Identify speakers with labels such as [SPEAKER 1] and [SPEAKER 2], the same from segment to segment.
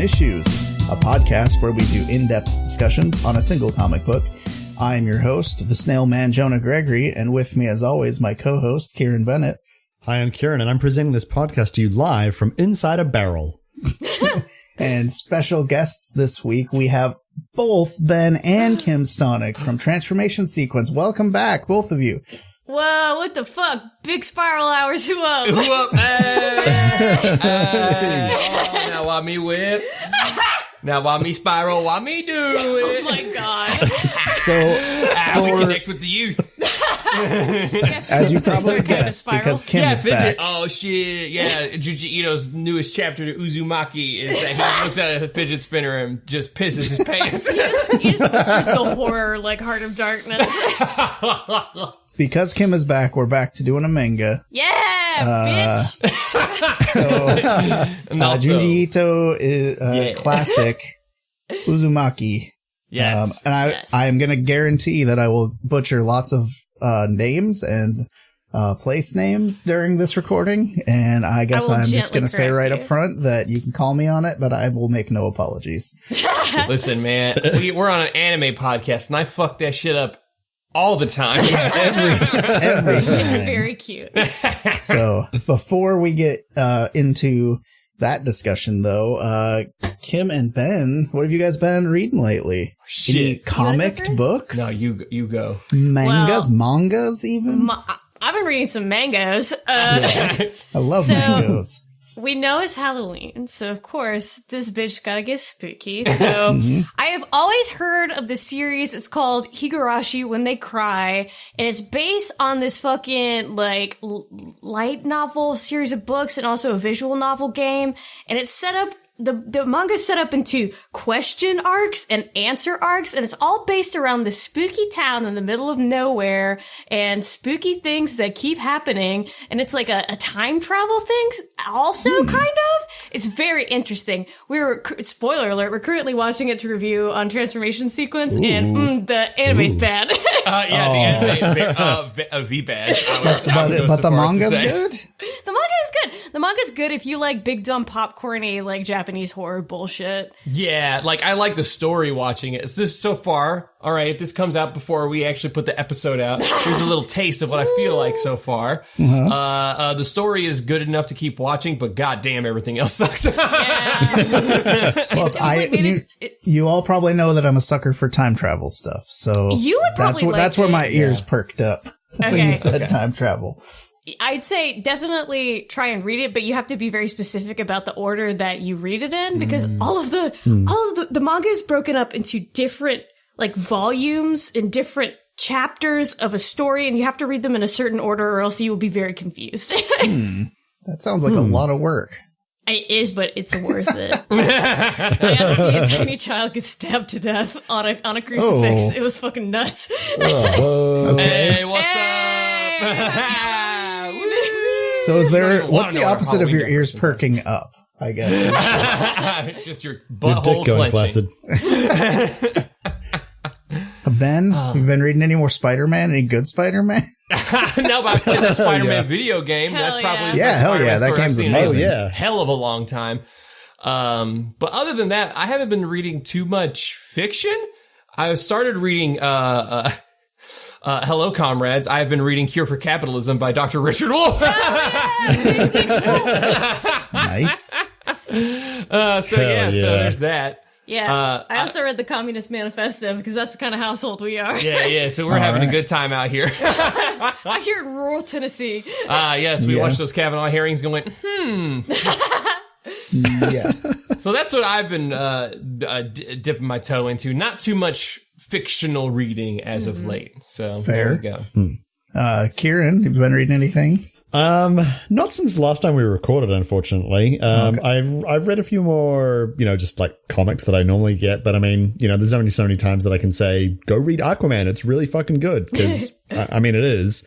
[SPEAKER 1] and Issues, a podcast where we do in-depth discussions on a single comic book. I am your host, the snail man Jonah Gregory, and with me as always, my co-host, Kieran Bennett.
[SPEAKER 2] Hi, I'm Kieran, and I'm presenting this podcast to you live from inside a barrel.
[SPEAKER 1] And special guests this week, we have both Ben and Kym Stonick from Transformation Sequence. Welcome back, both of you.
[SPEAKER 3] Whoa, what the fuck? Big Spiral Hours, who up?
[SPEAKER 4] Who up? Hey! Now why me whip? Now why me spiral? Why me do it?
[SPEAKER 3] Oh my god.
[SPEAKER 1] So,
[SPEAKER 4] we connect with the youth.
[SPEAKER 1] as you probably guessed, because Kym is back.
[SPEAKER 4] Oh shit, yeah. Junji Ito's newest chapter to Uzumaki is that he looks at a fidget spinner and just pisses his pants.
[SPEAKER 3] He just whispers the horror like Heart of Darkness.
[SPEAKER 1] Because Kym is back, we're back to doing a manga.
[SPEAKER 3] Yeah, bitch!
[SPEAKER 1] So, Junji Ito is classic Uzumaki.
[SPEAKER 4] Yes.
[SPEAKER 1] And I am going to guarantee that I will butcher lots of names and place names during this recording. And I guess I'm just going to say right up front that you can call me on it, but I will make no apologies.
[SPEAKER 4] Listen, man, we're on an anime podcast, and I fuck that shit up all the time.
[SPEAKER 1] every time.
[SPEAKER 3] It's very cute.
[SPEAKER 1] So before we get into that discussion, though, Kym and Ben, what have you guys been reading lately?
[SPEAKER 4] Shit.
[SPEAKER 1] Any comic books?
[SPEAKER 4] No, you go.
[SPEAKER 1] Mangas even?
[SPEAKER 3] I've been reading some mangoes.
[SPEAKER 1] I love mangoes.
[SPEAKER 3] We know it's Halloween, so of course this bitch gotta get spooky. So I have always heard of the series. It's called Higurashi When They Cry, and it's based on this fucking like light novel series of books and also a visual novel game. And it's set up. The manga's set up into question arcs and answer arcs, and it's all based around this spooky town in the middle of nowhere and spooky things that keep happening. And it's like a time travel thing also, kind of. It's very interesting. Spoiler alert, we're currently watching it to review on Transformation Sequence, and the anime's bad.
[SPEAKER 4] The anime, V-bad.
[SPEAKER 1] But the manga's good?
[SPEAKER 3] The manga is good. The manga's good if you like big dumb popcorny like Japanese horror bullshit.
[SPEAKER 4] Yeah, like I like the story watching it. It's just so far. All right, if this comes out before we actually put the episode out, here's a little taste of what I feel like so far. The story is good enough to keep watching, but goddamn, everything else sucks.
[SPEAKER 1] You all probably know that I'm a sucker for time travel stuff, so
[SPEAKER 3] you would probably
[SPEAKER 1] that's where my ears perked up when you said time travel.
[SPEAKER 3] I'd say definitely try and read it, but you have to be very specific about the order that you read it in, because all of the manga is broken up into different like volumes and different chapters of a story, and you have to read them in a certain order or else you will be very confused.
[SPEAKER 1] That sounds like a lot of work.
[SPEAKER 3] It is, but it's worth it. I gotta see a tiny child get stabbed to death on a crucifix.
[SPEAKER 1] Oh.
[SPEAKER 3] It was fucking nuts.
[SPEAKER 1] Okay.
[SPEAKER 4] Hey, what's up?
[SPEAKER 1] So what's the opposite of your ears perking up, I guess?
[SPEAKER 4] Just your butthole clenching.
[SPEAKER 2] Placid.
[SPEAKER 1] Ben, you been reading any more Spider-Man? Any good Spider-Man?
[SPEAKER 4] No, but I played the Spider-Man video game.
[SPEAKER 3] Hell
[SPEAKER 4] That's probably
[SPEAKER 3] yeah.
[SPEAKER 4] the
[SPEAKER 1] Yeah,
[SPEAKER 4] best
[SPEAKER 1] hell yeah,
[SPEAKER 4] Spider-Man
[SPEAKER 1] that
[SPEAKER 4] story
[SPEAKER 1] game's
[SPEAKER 4] I've seen
[SPEAKER 1] amazing.
[SPEAKER 4] in
[SPEAKER 2] Oh, yeah.
[SPEAKER 4] a hell of a long time. But other than that, I haven't been reading too much fiction. I started reading hello, comrades. I have been reading Cure for Capitalism by Dr. Richard Wolff.
[SPEAKER 1] Nice.
[SPEAKER 4] So there's that.
[SPEAKER 3] Yeah, I also read the Communist Manifesto because that's the kind of household we are.
[SPEAKER 4] Yeah. So we're having a good time out here.
[SPEAKER 3] I'm here in rural Tennessee.
[SPEAKER 4] Yes, we watched those Kavanaugh hearings and went,
[SPEAKER 1] Yeah.
[SPEAKER 4] So that's what I've been dipping my toe into. Not too much fictional reading as of late. So
[SPEAKER 1] Fair.
[SPEAKER 4] there we go.
[SPEAKER 1] Kieran, have you been reading anything?
[SPEAKER 2] Not since the last time we recorded, unfortunately. I've read a few more, just like comics that I normally get, but I mean, there's only so many times that I can say, go read Aquaman. It's really fucking good, because, I mean, it is.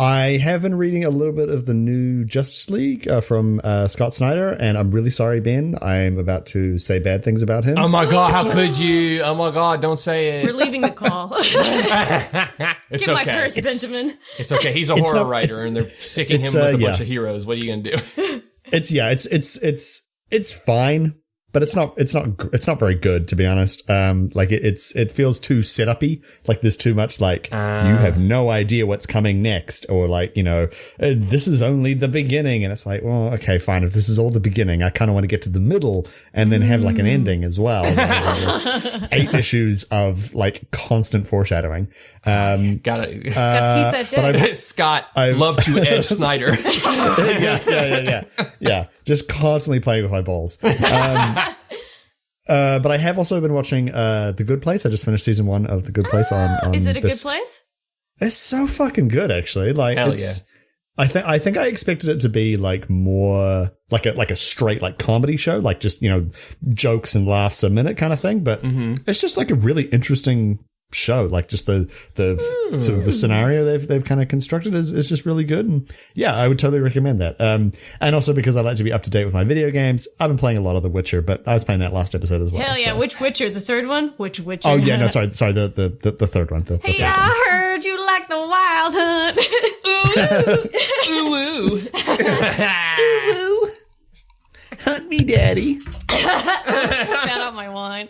[SPEAKER 2] I have been reading a little bit of the new Justice League from Scott Snyder, and I'm really sorry, Ben. I'm about to say bad things about him.
[SPEAKER 4] Oh my God, how could you? Oh my God, don't say it.
[SPEAKER 3] We're leaving the call.
[SPEAKER 4] It's
[SPEAKER 3] Give
[SPEAKER 4] okay.
[SPEAKER 3] my purse, Benjamin.
[SPEAKER 4] It's okay. He's a horror writer, and they're sicking him with a bunch of heroes. What are you going to do?
[SPEAKER 2] It's it's fine. But it's not very good, to be honest. Like it feels too set-up-y. Like there's too much like, you have no idea what's coming next, or like, this is only the beginning. And it's like, well, okay, fine. If this is all the beginning, I kind of want to get to the middle and then have like an ending as well. Just 8 issues of like constant foreshadowing.
[SPEAKER 4] Got it. Scott, I love to edge Snyder.
[SPEAKER 2] Yeah. Just constantly playing with my balls. But I have also been watching The Good Place. I just finished season 1 of The Good Place on
[SPEAKER 3] Is it a good place?
[SPEAKER 2] It's so fucking good, actually. Like,
[SPEAKER 4] hell yeah.
[SPEAKER 2] I think I expected it to be like more like a straight like comedy show, like just, jokes and laughs a minute kind of thing. But it's just like a really interesting show. Like just the sort of the scenario they've kind of constructed is just really good. And yeah, I would totally recommend that. And also because I like to be up to date with my video games, I've been playing a lot of The Witcher, but I was playing that last episode as well.
[SPEAKER 3] Hell yeah. So. Which Witcher? The third one? Which Witcher?
[SPEAKER 2] Oh yeah, no, sorry, the third one. The
[SPEAKER 3] hey, I heard you like the Wild Hunt.
[SPEAKER 4] Ooh, ooh.
[SPEAKER 2] Ooh, ooh. Hunt me, daddy.
[SPEAKER 3] That on my wine.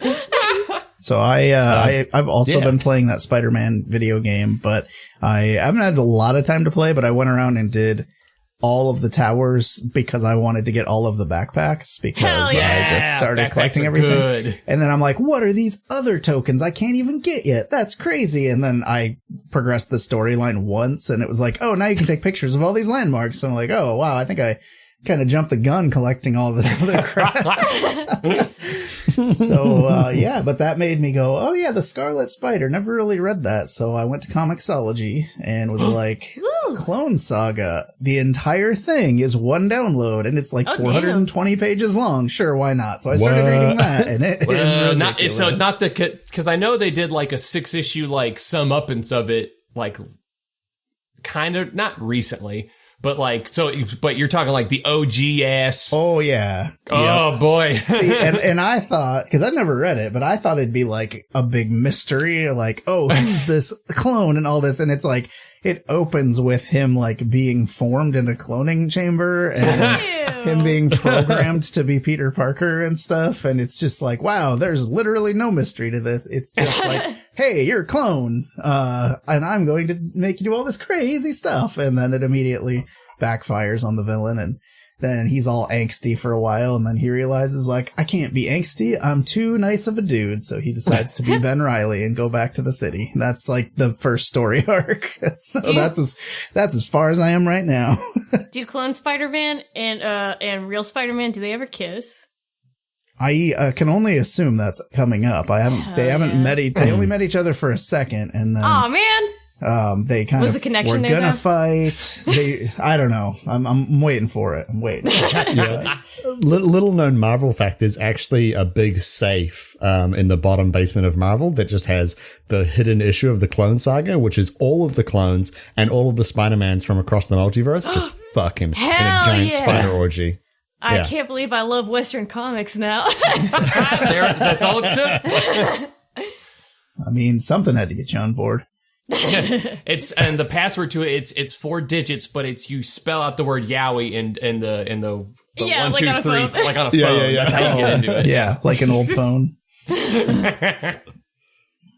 [SPEAKER 1] So I've also been playing that Spider-Man video game, but I haven't had a lot of time to play, but I went around and did all of the towers because I wanted to get all of the backpacks because I just started collecting everything. Good. And then I'm like, what are these other tokens I can't even get yet? That's crazy. And then I progressed the storyline once and it was like, oh, now you can take pictures of all these landmarks. So I'm like, oh, wow, I think I kind of jumped the gun collecting all this other crap. So, but that made me go, oh yeah, the Scarlet Spider. Never really read that. So I went to Comixology and was like, Clone Saga. The entire thing is one download and it's like 420 pages long. Sure, why not? So I started reading that and it is ridiculous.
[SPEAKER 4] Because I know they did like a 6-issue like sum uppance of it, like kind of not recently. But but you're talking like the OG ass.
[SPEAKER 1] Oh yeah.
[SPEAKER 4] Oh boy.
[SPEAKER 1] See, and I thought, because I never read it, but I thought it'd be like a big mystery, like, oh, who's this clone and all this, and it's like it opens with him like being formed in a cloning chamber and him being programmed to be Peter Parker and stuff, and it's just like, wow, there's literally no mystery to this. It's just like, hey, you're a clone, and I'm going to make you do all this crazy stuff, and then it immediately backfires on the villain, and then he's all angsty for a while, and then he realizes, like, I can't be angsty, I'm too nice of a dude, so he decides to be Ben Reilly and go back to the city. That's like the first story arc. So that's as far as I am right now.
[SPEAKER 3] Do Clone Spider-Man and real Spider-Man, do they ever kiss?
[SPEAKER 1] I can only assume that's coming up. They haven't met. They only met each other for a second, and then.
[SPEAKER 3] Oh man.
[SPEAKER 1] They kind
[SPEAKER 3] was
[SPEAKER 1] of
[SPEAKER 3] the connection
[SPEAKER 1] were
[SPEAKER 3] there,
[SPEAKER 1] gonna fight. I don't know. I'm waiting for it. I'm waiting.
[SPEAKER 2] Little known Marvel fact: there's actually a big safe in the bottom basement of Marvel that just has the hidden issue of the Clone Saga, which is all of the clones and all of the Spider-Mans from across the multiverse just fucking in a giant spider orgy.
[SPEAKER 3] I can't believe I love Western comics now.
[SPEAKER 4] That's all it took.
[SPEAKER 1] I mean, something had to get you on board.
[SPEAKER 4] And the password to it, it's 4 digits, but it's you spell out the word Yowie in the 1, 2, 3, like on a phone. Yeah. That's how you get into it.
[SPEAKER 1] Yeah, like an old phone.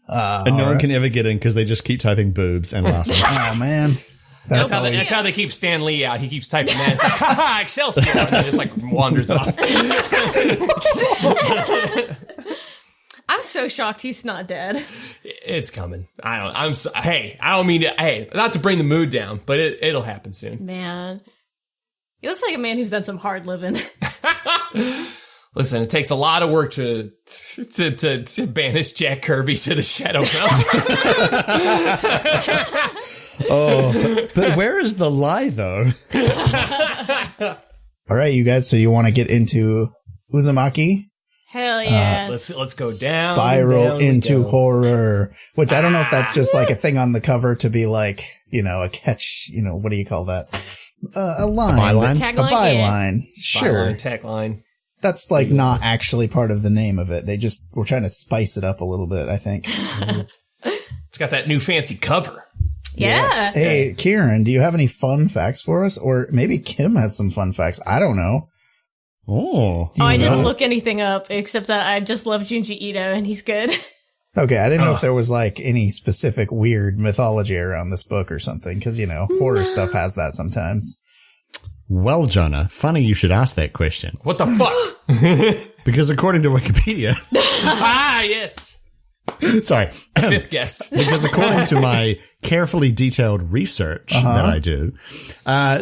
[SPEAKER 2] And no one can ever get in because they just keep typing boobs and laughing.
[SPEAKER 1] Oh man.
[SPEAKER 4] That's how they keep Stan Lee out. He keeps typing that. It's like, ha Excelsior! And then just like wanders off.
[SPEAKER 3] I'm so shocked he's not dead.
[SPEAKER 4] It's coming. I don't mean to, not to bring the mood down, but it'll happen soon.
[SPEAKER 3] Man. He looks like a man who's done some hard living.
[SPEAKER 4] Listen, it takes a lot of work to banish Jack Kirby to the Shadow Realm.
[SPEAKER 2] But where is the lie, though?
[SPEAKER 1] All right, you guys. So you want to get into Uzumaki?
[SPEAKER 3] Hell yeah!
[SPEAKER 4] Let's go down.
[SPEAKER 1] Spiral into horror, which I don't know if that's just like a thing on the cover to be like, a catch. What do you call that? A line, a byline. Sure,
[SPEAKER 4] tagline.
[SPEAKER 1] That's like not actually part of the name of it. They just were trying to spice it up a little bit, I think.
[SPEAKER 4] It's got that new fancy cover.
[SPEAKER 3] Yeah.
[SPEAKER 1] Yes. Hey, Kieran, do you have any fun facts for us? Or maybe Kym has some fun facts. I don't know.
[SPEAKER 2] Oh,
[SPEAKER 3] I didn't look anything up except that I just love Junji Ito and he's good.
[SPEAKER 1] Okay, I didn't know if there was like any specific weird mythology around this book or something, because, you know, horror stuff has that sometimes.
[SPEAKER 2] Well, Jonah, funny you should ask that question.
[SPEAKER 4] What the fuck?
[SPEAKER 2] Because according to Wikipedia...
[SPEAKER 4] yes.
[SPEAKER 2] Sorry.
[SPEAKER 4] Fifth guest.
[SPEAKER 2] Because according to my carefully detailed research that I do,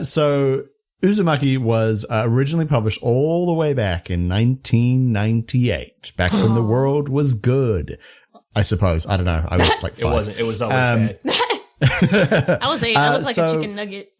[SPEAKER 2] so Uzumaki was originally published all the way back in 1998, back when the world was good. I suppose. I don't know. I was like 5.
[SPEAKER 4] It wasn't. It was always bad.
[SPEAKER 3] I was 8. I looked like a chicken nugget.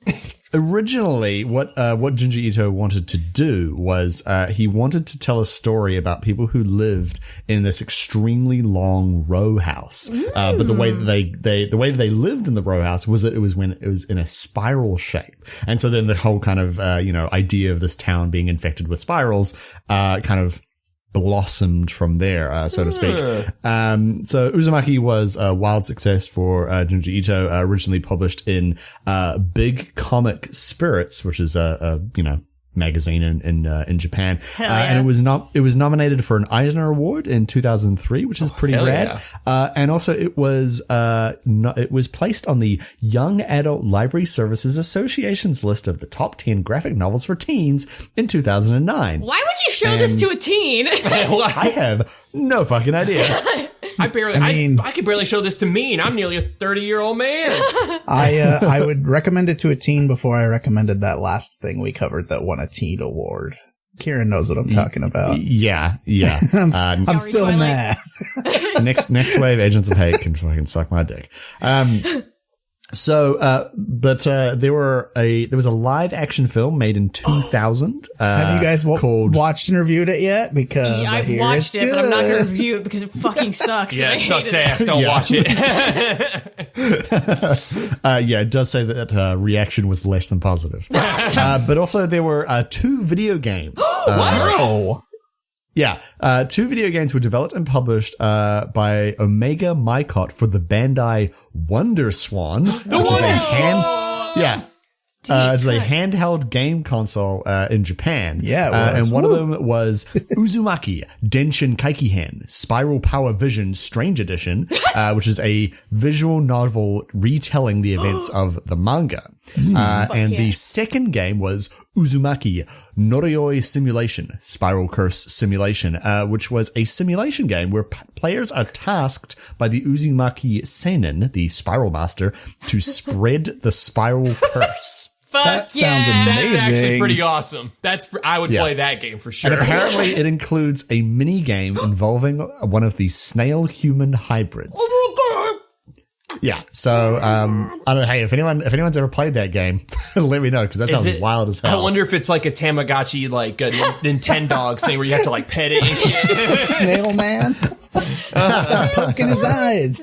[SPEAKER 2] Originally, what Junji Ito wanted to do was he wanted to tell a story about people who lived in this extremely long row house. But the way that they lived in the row house was that it was in a spiral shape. And so then the whole kind of idea of this town being infected with spirals kind of blossomed from there, so to speak. So Uzumaki was a wild success for Junji Ito, originally published in Big Comic Spirits, which is a magazine in Japan. And it was nominated for an Eisner Award in 2003, which is pretty rad. Yeah. And also it was placed on the Young Adult Library Services Association's list of the top 10 graphic novels for teens in 2009.
[SPEAKER 3] Why would you show this to a teen?
[SPEAKER 2] I have no fucking idea.
[SPEAKER 4] I could barely show this to me, and I'm nearly a 30-year-old man.
[SPEAKER 1] I would recommend it to a teen before I recommended that last thing we covered that won a teen award. Kieran knows what I'm talking about.
[SPEAKER 2] Yeah.
[SPEAKER 1] I'm still mad.
[SPEAKER 2] Next wave Agents of Hate can fucking suck my dick. There was a live action film made in 2000.
[SPEAKER 1] Have you guys watched and reviewed it yet? Because
[SPEAKER 3] I've watched it, but I'm not going to review it because it fucking sucks.
[SPEAKER 4] Yeah, it sucks ass. Don't watch it.
[SPEAKER 2] It does say that reaction was less than positive. But also there were 2 video games.
[SPEAKER 1] Wow.
[SPEAKER 2] Yeah, 2 video games were developed and published by Omega Mycot for the Bandai Wonder Swan, which is it's a handheld game console in Japan.
[SPEAKER 1] Yeah,
[SPEAKER 2] and one of them was Uzumaki Denshin Kaikihen Spiral Power Vision Strange Edition, which is a visual novel retelling the events of the manga. The second game was Uzumaki Noroi Simulation Spiral Curse Simulation, which was a simulation game where players are tasked by the Uzumaki Seinen, the Spiral Master, to spread the spiral curse.
[SPEAKER 1] That sounds amazing.
[SPEAKER 4] That's actually pretty awesome. I would play that game for sure.
[SPEAKER 2] And apparently it includes a mini game involving one of the snail human hybrids. Yeah, so I don't know. Hey, if anyone's ever played that game, let me know, because that sounds wild as hell.
[SPEAKER 4] I wonder if it's like a Tamagotchi, like a Nintendog thing where you have to like pet it and shit.
[SPEAKER 1] Snail man. Stop poking his eyes.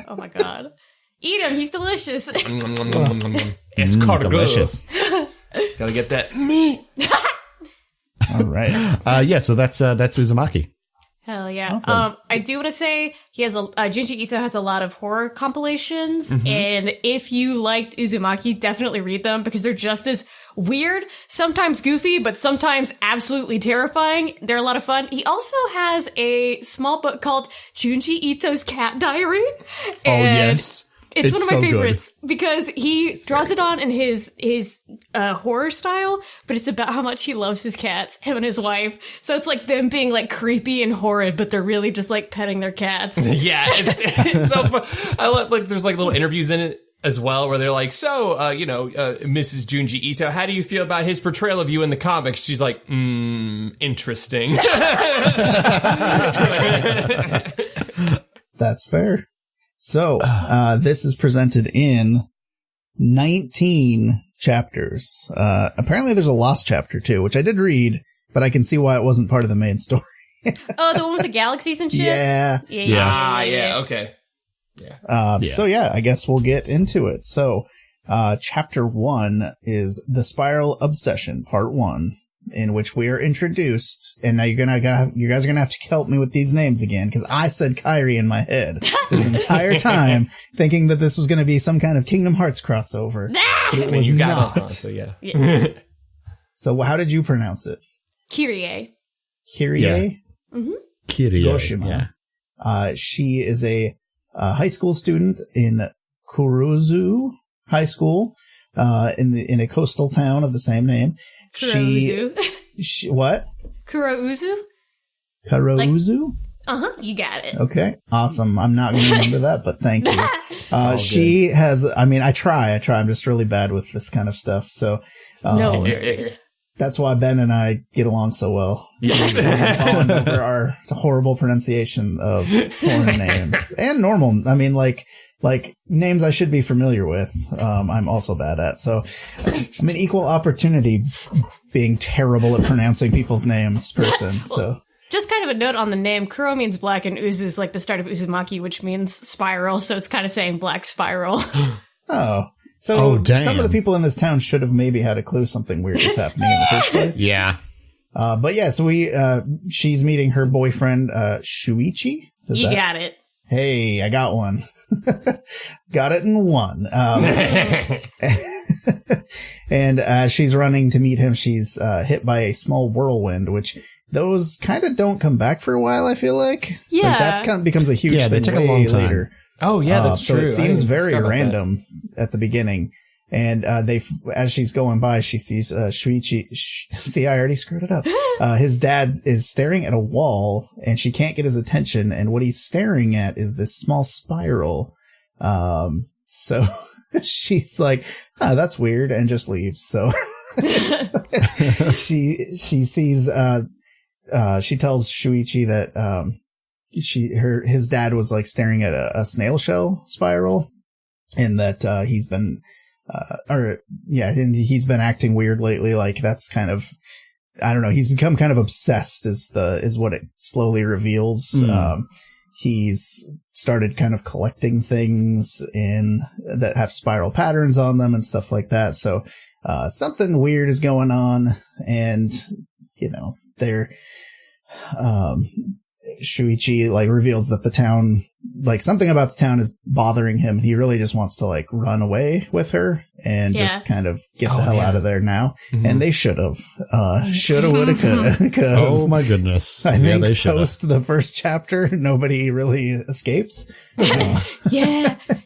[SPEAKER 3] Oh my god. Eat him, he's delicious.
[SPEAKER 4] Escargot.
[SPEAKER 2] Delicious.
[SPEAKER 4] Gotta get that meat.
[SPEAKER 1] All right.
[SPEAKER 2] So that's Uzumaki.
[SPEAKER 3] Hell yeah.
[SPEAKER 1] Awesome.
[SPEAKER 3] I do want to say Junji Ito has a lot of horror compilations, and if you liked Uzumaki, definitely read them because they're just as weird, sometimes goofy, but sometimes absolutely terrifying. They're a lot of fun. He also has a small book called Junji Ito's Cat Diary.
[SPEAKER 2] Yes.
[SPEAKER 3] It's one of my favorites because he draws it on in his horror style, but it's about how much he loves his cats, him and his wife. So it's like them being like creepy and horrid, but they're really just like petting their cats.
[SPEAKER 4] Yeah, it's so fun. I love, like, there's like little interviews in it as well where they're like, so, Mrs. Junji Ito, how do you feel about his portrayal of you in the comics? She's like, interesting.
[SPEAKER 1] That's fair. So, this is presented in 19 chapters. Apparently there's a lost chapter too, which I did read, but I can see why it wasn't part of the main story.
[SPEAKER 3] Oh, the one with the galaxies and shit?
[SPEAKER 1] Yeah.
[SPEAKER 4] Okay. Yeah.
[SPEAKER 1] So yeah, I guess we'll get into it. So, chapter 1 is The Spiral Obsession, part 1. In which we are introduced, and now you guys are gonna have to help me with these names again, because I said Kairi in my head this entire time, thinking that this was gonna be some kind of Kingdom Hearts crossover. But it was not.
[SPEAKER 4] So yeah.
[SPEAKER 1] So how did you pronounce it?
[SPEAKER 3] Kyrie.
[SPEAKER 1] Kyrie?
[SPEAKER 2] Yeah. Mm-hmm. Kyrie.
[SPEAKER 1] Goshima. Yeah. She is a high school student in Kuruzu High School in a coastal town of the same name.
[SPEAKER 3] Kurouzu.
[SPEAKER 1] What?
[SPEAKER 3] Kurouzu?
[SPEAKER 1] Kurouzu?
[SPEAKER 3] You got it.
[SPEAKER 1] Okay, awesome. I'm not going to remember that, but thank you. She has, I try. I'm just really bad with this kind of stuff. So,
[SPEAKER 3] no.
[SPEAKER 1] That's why Ben and I get along so well.
[SPEAKER 4] Yes.
[SPEAKER 1] We bond over our horrible pronunciation of foreign names and normal. Like names I should be familiar with. I'm also bad at. So I'm an equal opportunity being terrible at pronouncing people's names person. So.
[SPEAKER 3] Just kind of a note on the name. Kuro means black, and Uzu is like the start of Uzumaki, which means spiral. So it's kind of saying black spiral.
[SPEAKER 1] Oh. So some of the people in this town should have maybe had a clue something weird was happening in the first place.
[SPEAKER 2] Yeah.
[SPEAKER 1] But yeah, so she's meeting her boyfriend, Shuichi.
[SPEAKER 3] Got it.
[SPEAKER 1] Hey, I got one. Got it in one. And as she's running to meet him, she's hit by a small whirlwind, which those kind of don't come back for a while, I feel like.
[SPEAKER 3] Yeah.
[SPEAKER 1] Like that kind of becomes a huge thing
[SPEAKER 2] they take
[SPEAKER 1] way
[SPEAKER 2] a long time.
[SPEAKER 1] later.
[SPEAKER 4] Oh, yeah, that's
[SPEAKER 1] so
[SPEAKER 4] true.
[SPEAKER 1] it seems very random at the beginning. And as she's going by, she sees Shuichi. See, I already screwed it up. His dad is staring at a wall, and she can't get his attention. And what he's staring at is this small spiral. So she's like, "Oh, that's weird," and just leaves. So she sees. She tells Shuichi that his dad was like staring at a snail shell spiral, and that he's been and he's been acting weird lately. Like that's kind of, I don't know, he's become kind of obsessed is what it slowly reveals. He's started kind of collecting things that have spiral patterns on them and stuff like that. So something weird is going on, and Shuichi like reveals that the town, like something about the town is bothering him. He really just wants to like run away with her and just kind of get the hell out of there now. Mm-hmm. And they should have, woulda, coulda.
[SPEAKER 2] Oh my goodness.
[SPEAKER 1] I think
[SPEAKER 2] they should.
[SPEAKER 1] Post the first chapter, nobody really escapes.
[SPEAKER 3] Yeah.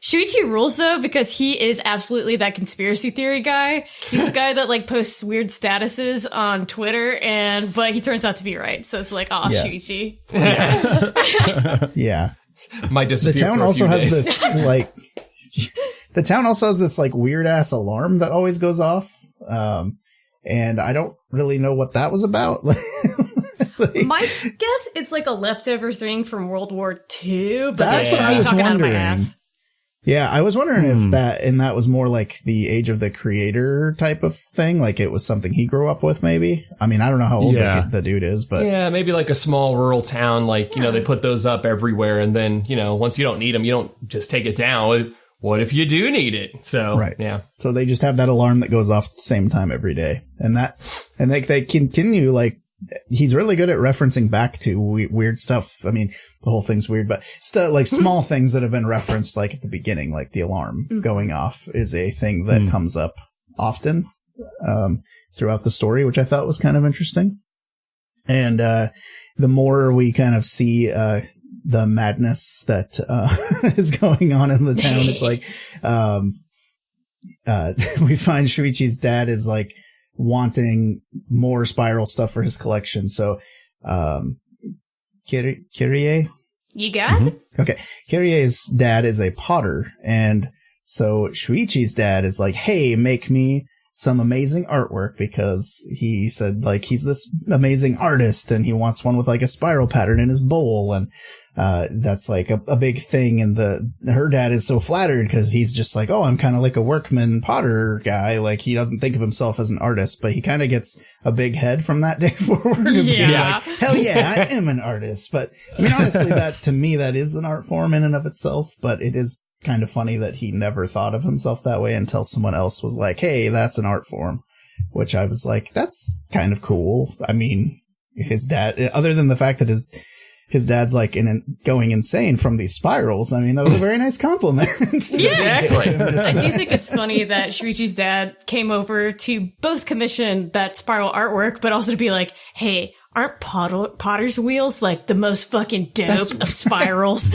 [SPEAKER 3] Shuichi rules though, because he is absolutely that conspiracy theory guy. He's the guy that like posts weird statuses on Twitter, but he turns out to be right. So it's like, Shuichi.
[SPEAKER 1] Yeah.
[SPEAKER 4] Might disappear.
[SPEAKER 1] The town also has this like the town also has this like weird ass alarm that always goes off. And I don't really know what that was about.
[SPEAKER 3] My guess it's like a leftover thing from World War II, but
[SPEAKER 1] that's what I was wondering. Yeah, I was wondering if that was more like the Age of the Creator type of thing, like it was something he grew up with, maybe. I mean, I don't know how old the dude is, but
[SPEAKER 4] yeah, maybe like a small rural town, like they put those up everywhere, and then once you don't need them, you don't just take it down. What if you do need it? So yeah,
[SPEAKER 1] so they just have that alarm that goes off at the same time every day, and they continue like. He's really good at referencing back to weird stuff. I mean, the whole thing's weird, but still, like small things that have been referenced, like at the beginning, like the alarm going off is a thing that comes up often throughout the story, which I thought was kind of interesting. And the more we kind of see the madness that is going on in the town, it's like we find Shuichi's dad is like wanting more spiral stuff for his collection. So, Kyrie?
[SPEAKER 3] You got it?
[SPEAKER 1] Okay. Kyrie's dad is a potter. And so Shuichi's dad is like, hey, make me some amazing artwork, because he said like he's this amazing artist and he wants one with like a spiral pattern in his bowl. And that's like a big thing. And her dad is so flattered because he's just like, oh, I'm kind of like a workman potter guy. Like he doesn't think of himself as an artist, but he kind of gets a big head from that day forward.
[SPEAKER 3] Yeah.
[SPEAKER 1] Like, hell yeah, I am an artist. But I mean, honestly, to me, that is an art form in and of itself, but it is kind of funny that he never thought of himself that way until someone else was like, hey, that's an art form, which I was like, that's kind of cool. I mean, his dad, other than the fact that his dad's like going insane from these spirals. I mean, that was a very nice compliment.
[SPEAKER 4] Exactly.
[SPEAKER 3] I do think it's funny that Shuichi's dad came over to both commission that spiral artwork, but also to be like, hey, aren't potter's wheels like the most fucking dope of spirals?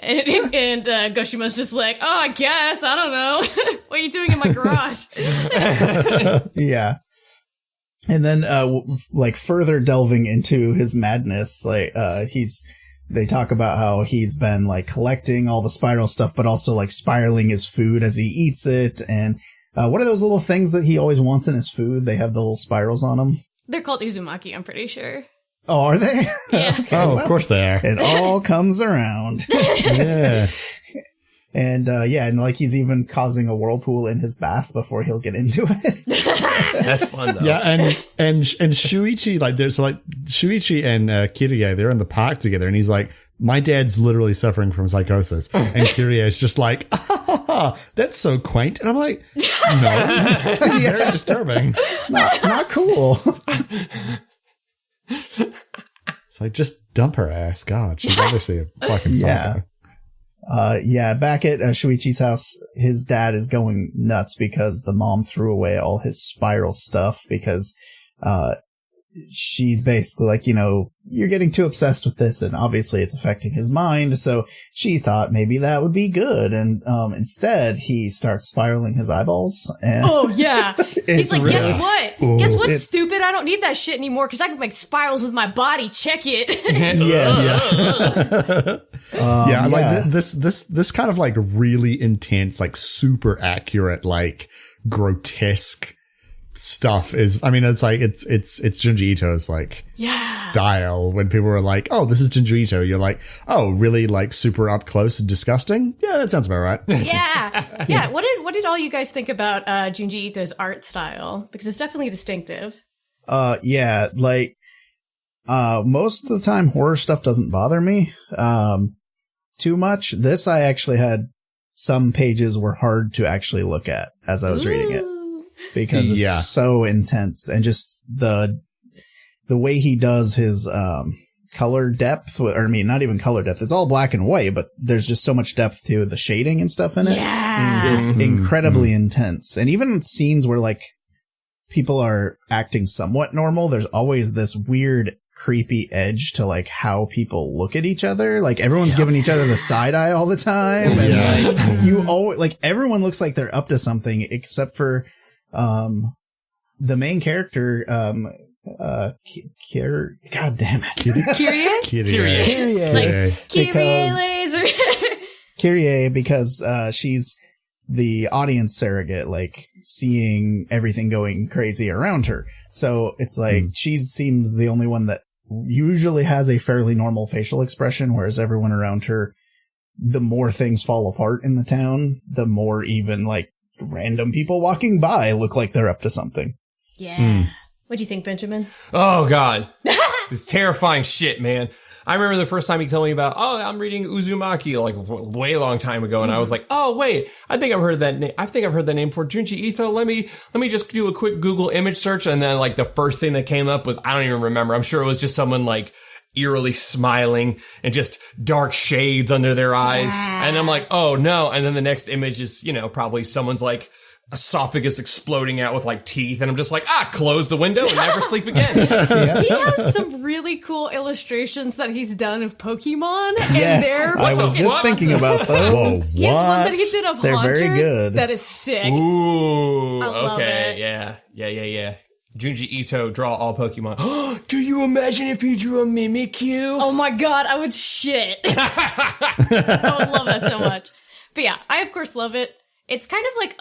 [SPEAKER 3] And Goshima's just like, oh, I guess, I don't know. What are you doing in my garage?
[SPEAKER 1] Yeah. And then, like further delving into his madness, like, they talk about how he's been like collecting all the spiral stuff, but also like spiraling his food as he eats it. And, what are those little things that he always wants in his food? They have the little spirals on them.
[SPEAKER 3] They're called Uzumaki, I'm pretty sure.
[SPEAKER 1] Oh, are they?
[SPEAKER 3] Yeah.
[SPEAKER 2] Okay, of course they are.
[SPEAKER 1] It all comes around.
[SPEAKER 2] Yeah.
[SPEAKER 1] And and like he's even causing a whirlpool in his bath before he'll get into it.
[SPEAKER 4] That's fun though.
[SPEAKER 2] Yeah, and Shuichi, like there's like Shuichi and Kirie, they're in the park together, and he's like, my dad's literally suffering from psychosis, and Kirie is just like, that's so quaint, and I'm like, no, very disturbing,
[SPEAKER 1] not cool.
[SPEAKER 2] It's like, just dump her ass. God, she's obviously a fucking psycho.
[SPEAKER 1] Back at Shuichi's house, his dad is going nuts because the mom threw away all his spiral stuff because she's basically like, you're getting too obsessed with this, and obviously it's affecting his mind, so she thought maybe that would be good, and instead he starts spiraling his eyeballs. And
[SPEAKER 3] oh, yeah. He's like,
[SPEAKER 1] really,
[SPEAKER 3] guess what? Guess what's stupid? I don't need that shit anymore because I can make spirals with my body. Check it.
[SPEAKER 1] Yes.
[SPEAKER 2] Like this kind of like really intense, like super accurate, like grotesque stuff is, I mean, it's like it's Junji Ito's like style. When people were like, oh, this is Junji Ito, you're like, oh, really, like super up close and disgusting? Yeah, that sounds about right.
[SPEAKER 3] Yeah. What did all you guys think about Junji Ito's art style? Because it's definitely distinctive.
[SPEAKER 1] Like most of the time horror stuff doesn't bother me too much. This, I actually had some pages were hard to actually look at as I was reading it. Because it's so intense, and just the way he does his color depth, or I mean, not even color depth. It's all black and white, but there's just so much depth to the shading and stuff in it.
[SPEAKER 3] Yeah.
[SPEAKER 1] It's incredibly intense. And even scenes where like people are acting somewhat normal, there's always this weird creepy edge to like how people look at each other. Like everyone's giving each other the side eye all the time, and like you always, like everyone looks like they're up to something except for the main character, God damn it.
[SPEAKER 3] Kyrie? Like, Kyrie laser.
[SPEAKER 1] Kyrie, because, she's the audience surrogate, like, seeing everything going crazy around her. So it's like, she seems the only one that usually has a fairly normal facial expression, whereas everyone around her, the more things fall apart in the town, the more even, like, random people walking by look like they're up to something.
[SPEAKER 3] Yeah. What do you think, Benjamin?
[SPEAKER 4] Oh, God. It's terrifying shit, man. I remember the first time he told me about, I'm reading Uzumaki, like, way long time ago, and I was like, oh, wait, I think I've heard that name. I think I've heard that name before. Junji Ito, let me just do a quick Google image search, and then, like, the first thing that came up was, I don't even remember. I'm sure it was just someone, like, eerily smiling and just dark shades under their eyes. Yeah. And I'm like, oh no. And then the next image is, probably someone's like esophagus exploding out with like teeth. And I'm just like, close the window and never sleep again.
[SPEAKER 3] He has some really cool illustrations that he's done of Pokemon.
[SPEAKER 1] Yes,
[SPEAKER 3] and
[SPEAKER 1] I was just thinking about those.
[SPEAKER 3] He has one that he did of
[SPEAKER 1] They're
[SPEAKER 3] Haunter.
[SPEAKER 1] Very good.
[SPEAKER 3] That is sick.
[SPEAKER 4] Ooh,
[SPEAKER 3] I love
[SPEAKER 4] okay.
[SPEAKER 3] it.
[SPEAKER 4] Yeah. Junji Ito, draw all Pokemon. Can you imagine if he drew a Mimikyu?
[SPEAKER 3] Oh my god, I would shit. I would love that so much. But yeah, I of course love it. It's kind of like,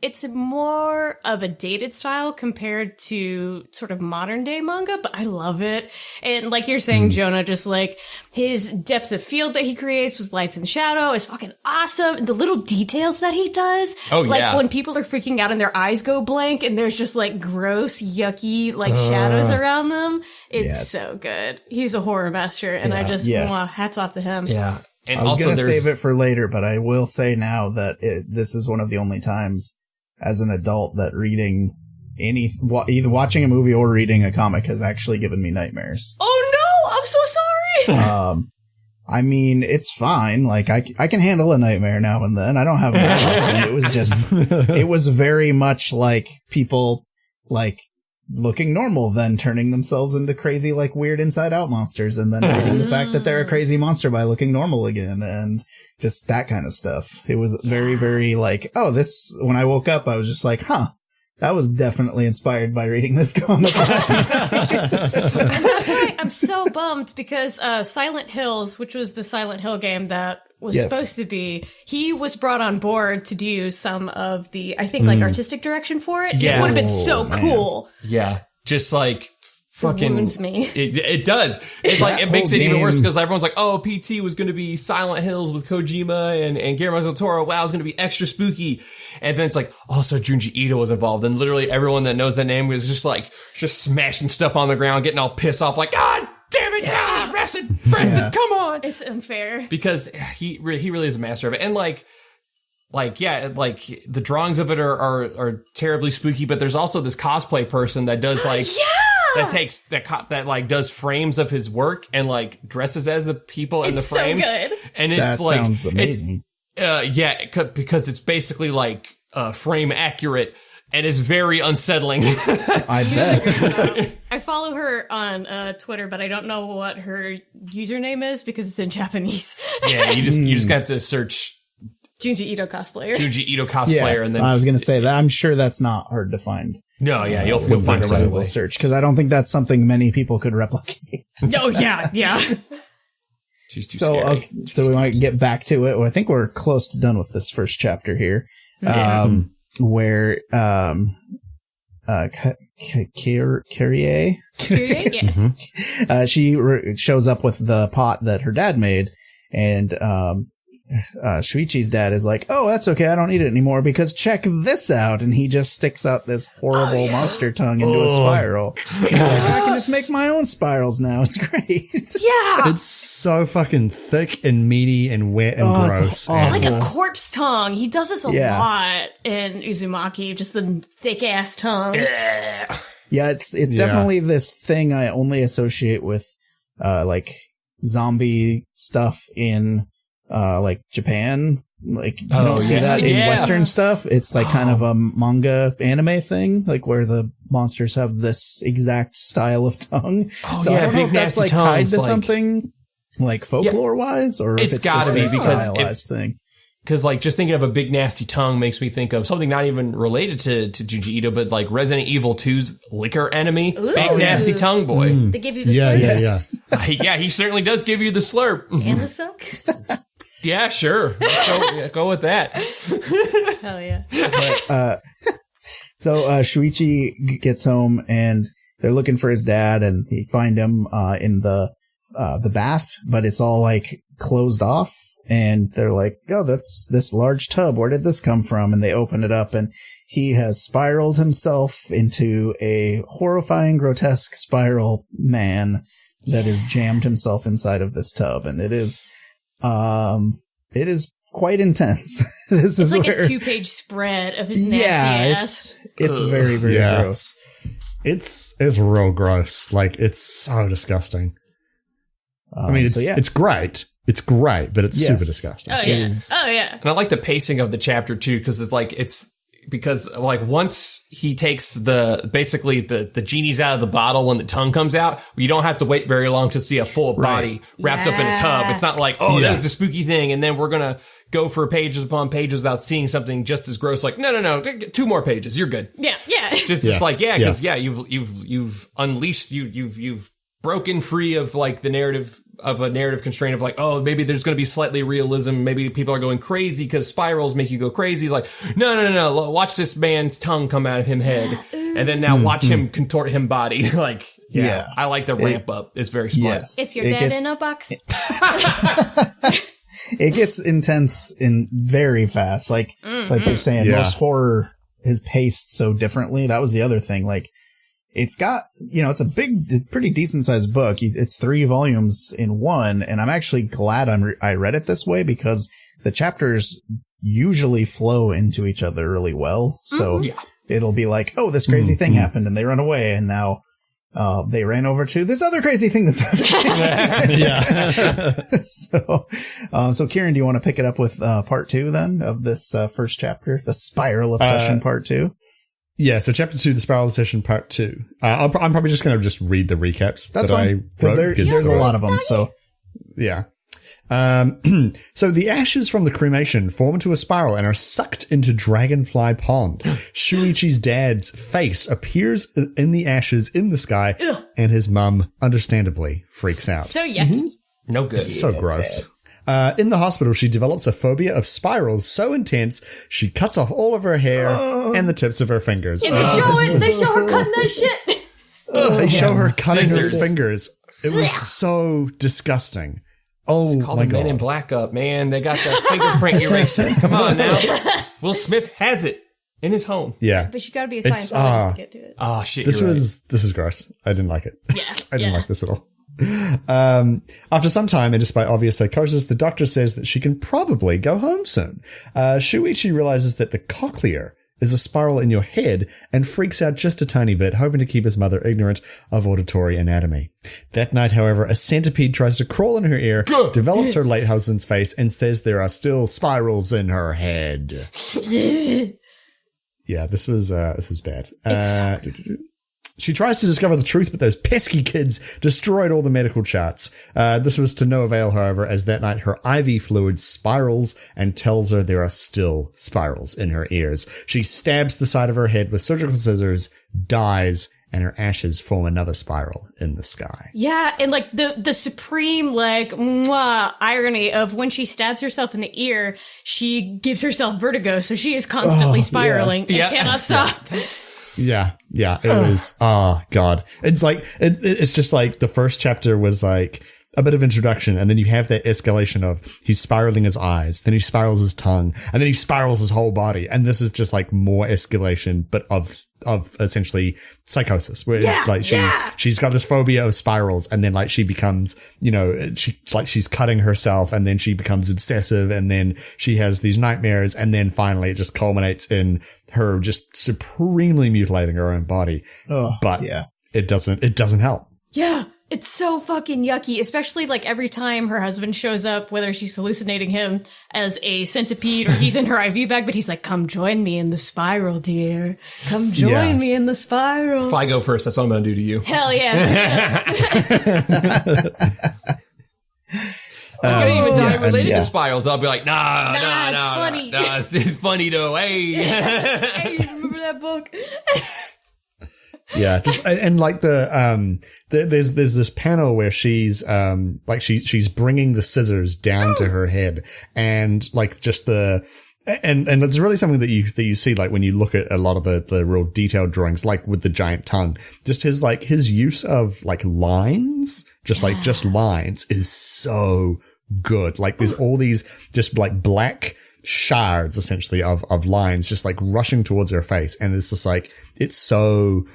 [SPEAKER 3] it's more of a dated style compared to sort of modern day manga, but I love it. And like you're saying, Jonah, just like his depth of field that he creates with lights and shadow is fucking awesome. And the little details that he does.
[SPEAKER 4] Oh,
[SPEAKER 3] like
[SPEAKER 4] yeah.
[SPEAKER 3] when people are freaking out and their eyes go blank and there's just like gross, yucky, like shadows around them. It's so good. He's a horror master. And I just, hats off to him.
[SPEAKER 4] Yeah. And
[SPEAKER 1] I was
[SPEAKER 4] also
[SPEAKER 1] going to
[SPEAKER 4] there's
[SPEAKER 1] save it for later, but I will say now that this is one of the only times as an adult that reading either watching a movie or reading a comic has actually given me nightmares.
[SPEAKER 3] Oh no! I'm so sorry.
[SPEAKER 1] I mean, it's fine. Like, I can handle a nightmare now and then. I don't have that. It was just, it was very much like people, like, looking normal, then turning themselves into crazy, like, weird inside out monsters, and then hiding the fact that they're a crazy monster by looking normal again, and just that kind of stuff. It was very, very, like, oh, this, when I woke up, I was just like, huh. That was definitely inspired by reading this comic last night.
[SPEAKER 3] That's right. I'm so bummed because Silent Hills, which was the Silent Hill game that was supposed to be, he was brought on board to do some of the, I think, like, artistic direction for it.
[SPEAKER 4] Yeah.
[SPEAKER 3] It would have been so cool.
[SPEAKER 4] Yeah. Just like fucking
[SPEAKER 3] wounds me.
[SPEAKER 4] It does. It like it makes it even worse because everyone's like, oh, PT was going to be Silent Hills with Kojima and Guillermo del Toro. Wow, it's going to be extra spooky. And then it's like, also Junji Ito was involved, and literally everyone that knows that name was just smashing stuff on the ground, getting all pissed off, like, God damn it, Resid, come on.
[SPEAKER 3] It's unfair
[SPEAKER 4] because he really is a master of it, and like the drawings of it are terribly spooky, but there's also this cosplay person that does like that like does frames of his work and like dresses as the people in the frames.
[SPEAKER 3] So good.
[SPEAKER 4] And it's
[SPEAKER 1] that
[SPEAKER 4] like
[SPEAKER 1] sounds amazing.
[SPEAKER 4] Because it's basically like frame accurate and it's very unsettling.
[SPEAKER 1] I bet.
[SPEAKER 3] I follow her on Twitter, but I don't know what her username is because it's in Japanese.
[SPEAKER 4] Yeah, you just got to search
[SPEAKER 3] Junji Ito cosplayer.
[SPEAKER 1] Yes,
[SPEAKER 4] and then
[SPEAKER 1] I was going to say that. I'm sure that's not hard to find.
[SPEAKER 4] No, yeah, you'll find a right away.
[SPEAKER 1] Search, because I don't think that's something many people could replicate.
[SPEAKER 3] Oh, yeah.
[SPEAKER 4] She's too scary.
[SPEAKER 1] So we might get back to it. Well, I think we're close to done with this first chapter here, where Kyrie, she shows up with the pot that her dad made, and Shuichi's dad is like, oh, that's okay, I don't need it anymore because check this out, and he just sticks out this horrible monster tongue into a spiral. I can just make my own spirals now. It's great.
[SPEAKER 3] Yeah,
[SPEAKER 2] it's so fucking thick and meaty and wet and gross.
[SPEAKER 3] Like a corpse tongue. He does this a lot in Uzumaki, just the thick ass tongue.
[SPEAKER 1] Yeah, it's definitely this thing I only associate with like zombie stuff in like Japan. Like you don't see that in Western stuff. It's like kind of a manga anime thing, like where the monsters have this exact style of tongue. So I don't know if that's like tied to something like folklore wise, or if it's gotta be because stylized thing.
[SPEAKER 4] Because, like, just thinking of a big nasty tongue makes me think of something not even related to Junji Ito, but like Resident Evil 2's liquor enemy, big nasty tongue boy.
[SPEAKER 3] They give you the slurp.
[SPEAKER 4] Yeah, he certainly does give you the slurp
[SPEAKER 3] and the silk.
[SPEAKER 4] Yeah, sure. Go with that.
[SPEAKER 3] Hell yeah.
[SPEAKER 1] But, so Shuichi gets home and they're looking for his dad, and they find him in the bath, but it's all like closed off. And they're like, oh, that's this large tub. Where did this come from? And they open it up, and he has spiraled himself into a horrifying, grotesque spiral man that has jammed himself inside of this tub. And it is quite intense. It's
[SPEAKER 3] like a 2-page spread of his nasty ass.
[SPEAKER 1] It's very, very gross.
[SPEAKER 2] It's real gross. Like, it's so disgusting. I mean, it's great. It's great, but it's super disgusting.
[SPEAKER 3] Oh, yeah.
[SPEAKER 4] And I like the pacing of the chapter, too, because because once he takes the genie's out of the bottle when the tongue comes out, you don't have to wait very long to see a full body wrapped up in a tub. It's not like, there's the spooky thing, and then we're going to go for pages upon pages without seeing something just as gross. Like, no, 2 more pages. You're good.
[SPEAKER 3] Yeah.
[SPEAKER 4] It's like, you've unleashed, you've broken free of like the narrative constraint of like, oh, maybe there's going to be slightly realism. Maybe people are going crazy because spirals make you go crazy. Like, no. Watch this man's tongue come out of him head. And then now watch him contort him body. Like, I like the ramp up. It's very smart.
[SPEAKER 1] Yes.
[SPEAKER 3] It's your dad in a box.
[SPEAKER 1] It gets intense and very fast. Like you're saying, most horror is paced so differently. That was the other thing. Like, it's got, it's a pretty decent sized book. It's 3 volumes in one. And I'm actually glad I read it this way, because the chapters usually flow into each other really well. So it'll be like, oh, this crazy thing happened and they run away. And now they ran over to this other crazy thing that's happening.
[SPEAKER 2] Yeah.
[SPEAKER 1] So Kieran, do you want to pick it up with part 2 then of this first chapter, the Spiral Obsession part 2?
[SPEAKER 2] Yeah, so chapter 2, the Spiral Obsession part 2. I'm probably just going to just read the recaps that I wrote.
[SPEAKER 1] There's a lot of them, so.
[SPEAKER 2] Yeah. So the ashes from the cremation form into a spiral and are sucked into Dragonfly Pond. Shuichi's dad's face appears in the ashes in the sky, and his mum, understandably, freaks out.
[SPEAKER 3] So yucky.
[SPEAKER 4] No good.
[SPEAKER 2] It's so gross. In the hospital, she develops a phobia of spirals so intense, she cuts off all of her hair and the tips of her fingers.
[SPEAKER 3] Yeah, they show her cutting that shit.
[SPEAKER 2] They show her cutting
[SPEAKER 4] Scissors.
[SPEAKER 2] her fingers. It was so disgusting. Oh,
[SPEAKER 4] Call
[SPEAKER 2] my
[SPEAKER 4] the
[SPEAKER 2] God.
[SPEAKER 4] Men in Black up, man. They got that fingerprint eraser. Come on now. Will Smith has it in his home.
[SPEAKER 2] Yeah.
[SPEAKER 3] But you gotta be a Scientologist to get to it.
[SPEAKER 4] Oh, shit.
[SPEAKER 2] This is gross. I didn't like it.
[SPEAKER 3] Yeah.
[SPEAKER 2] I didn't like this at all. After some time, and despite obvious psychosis, the doctor says that she can probably go home soon. Shuichi realizes that the cochlea is a spiral in your head and freaks out just a tiny bit, hoping to keep his mother ignorant of auditory anatomy. That night, however, a centipede tries to crawl in her ear, develops her late husband's face, and says there are still spirals in her head. Yeah, this was bad. She tries to discover the truth, but those pesky kids destroyed all the medical charts. This was to no avail, however, as that night her IV fluid spirals and tells her there are still spirals in her ears. She stabs the side of her head with surgical scissors, dies, and her ashes form another spiral in the sky.
[SPEAKER 3] Yeah, and like the supreme irony of when she stabs herself in the ear, she gives herself vertigo, so she is constantly spiraling and cannot stop.
[SPEAKER 2] Yeah, it was, oh God. It's like, it's just like the first chapter was like a bit of introduction, and then you have that escalation of he's spiraling his eyes, then he spirals his tongue, and then he spirals his whole body, and this is just like more escalation, but of essentially psychosis, where she's got this phobia of spirals, and then like she becomes, she's cutting herself, and then she becomes obsessive, and then she has these nightmares, and then finally it just culminates in her just supremely mutilating her own body. But it doesn't help.
[SPEAKER 3] Yeah, it's so fucking yucky, especially like every time her husband shows up, whether she's hallucinating him as a centipede or he's in her IV bag, but he's like, come join me in the spiral, dear. Come join me in the spiral.
[SPEAKER 4] If I go first, that's what I'm going to do to you.
[SPEAKER 3] Hell yeah.
[SPEAKER 4] I can't even die related to spirals. I'll be like, nah,
[SPEAKER 3] funny.
[SPEAKER 4] It's funny though. Hey.
[SPEAKER 3] Hey, remember that book?
[SPEAKER 2] Yeah, just, and like there's this panel where she's she's bringing the scissors down to her head, and like just and it's really something that you see like when you look at a lot of the real detailed drawings, like with the giant tongue, just his use of like lines, just lines is so good. Like there's all these just like black shards essentially of lines just like rushing towards her face, and it's just like it's so.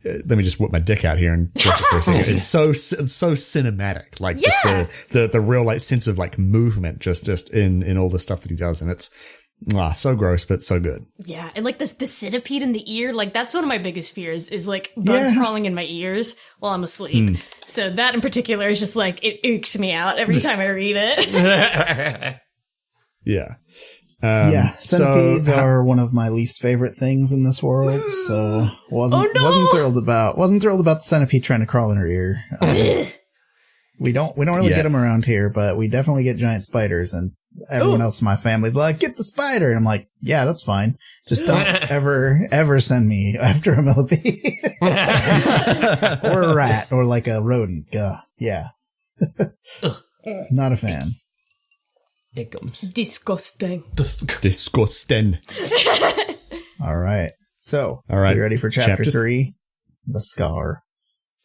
[SPEAKER 2] Let me just whip my dick out here and watch it for a second. It's so cinematic, like just the real like sense of like movement, just in all the stuff that he does, and it's so gross but so good.
[SPEAKER 3] Yeah, and like the centipede in the ear, like that's one of my biggest fears is like bugs crawling in my ears while I'm asleep. So that in particular is just like it irks me out every time I read it.
[SPEAKER 2] Yeah.
[SPEAKER 1] Centipedes are one of my least favorite things in this world, so wasn't thrilled about the centipede trying to crawl in her ear. We don't really get them around here, but we definitely get giant spiders, and everyone else in my family's like, get the spider, and I'm like, yeah, that's fine. Just don't ever send me after a millipede or a rat or like a rodent. Yeah, not a fan.
[SPEAKER 3] Disgusting.
[SPEAKER 1] All right. So, you ready for chapter 3? The Scar.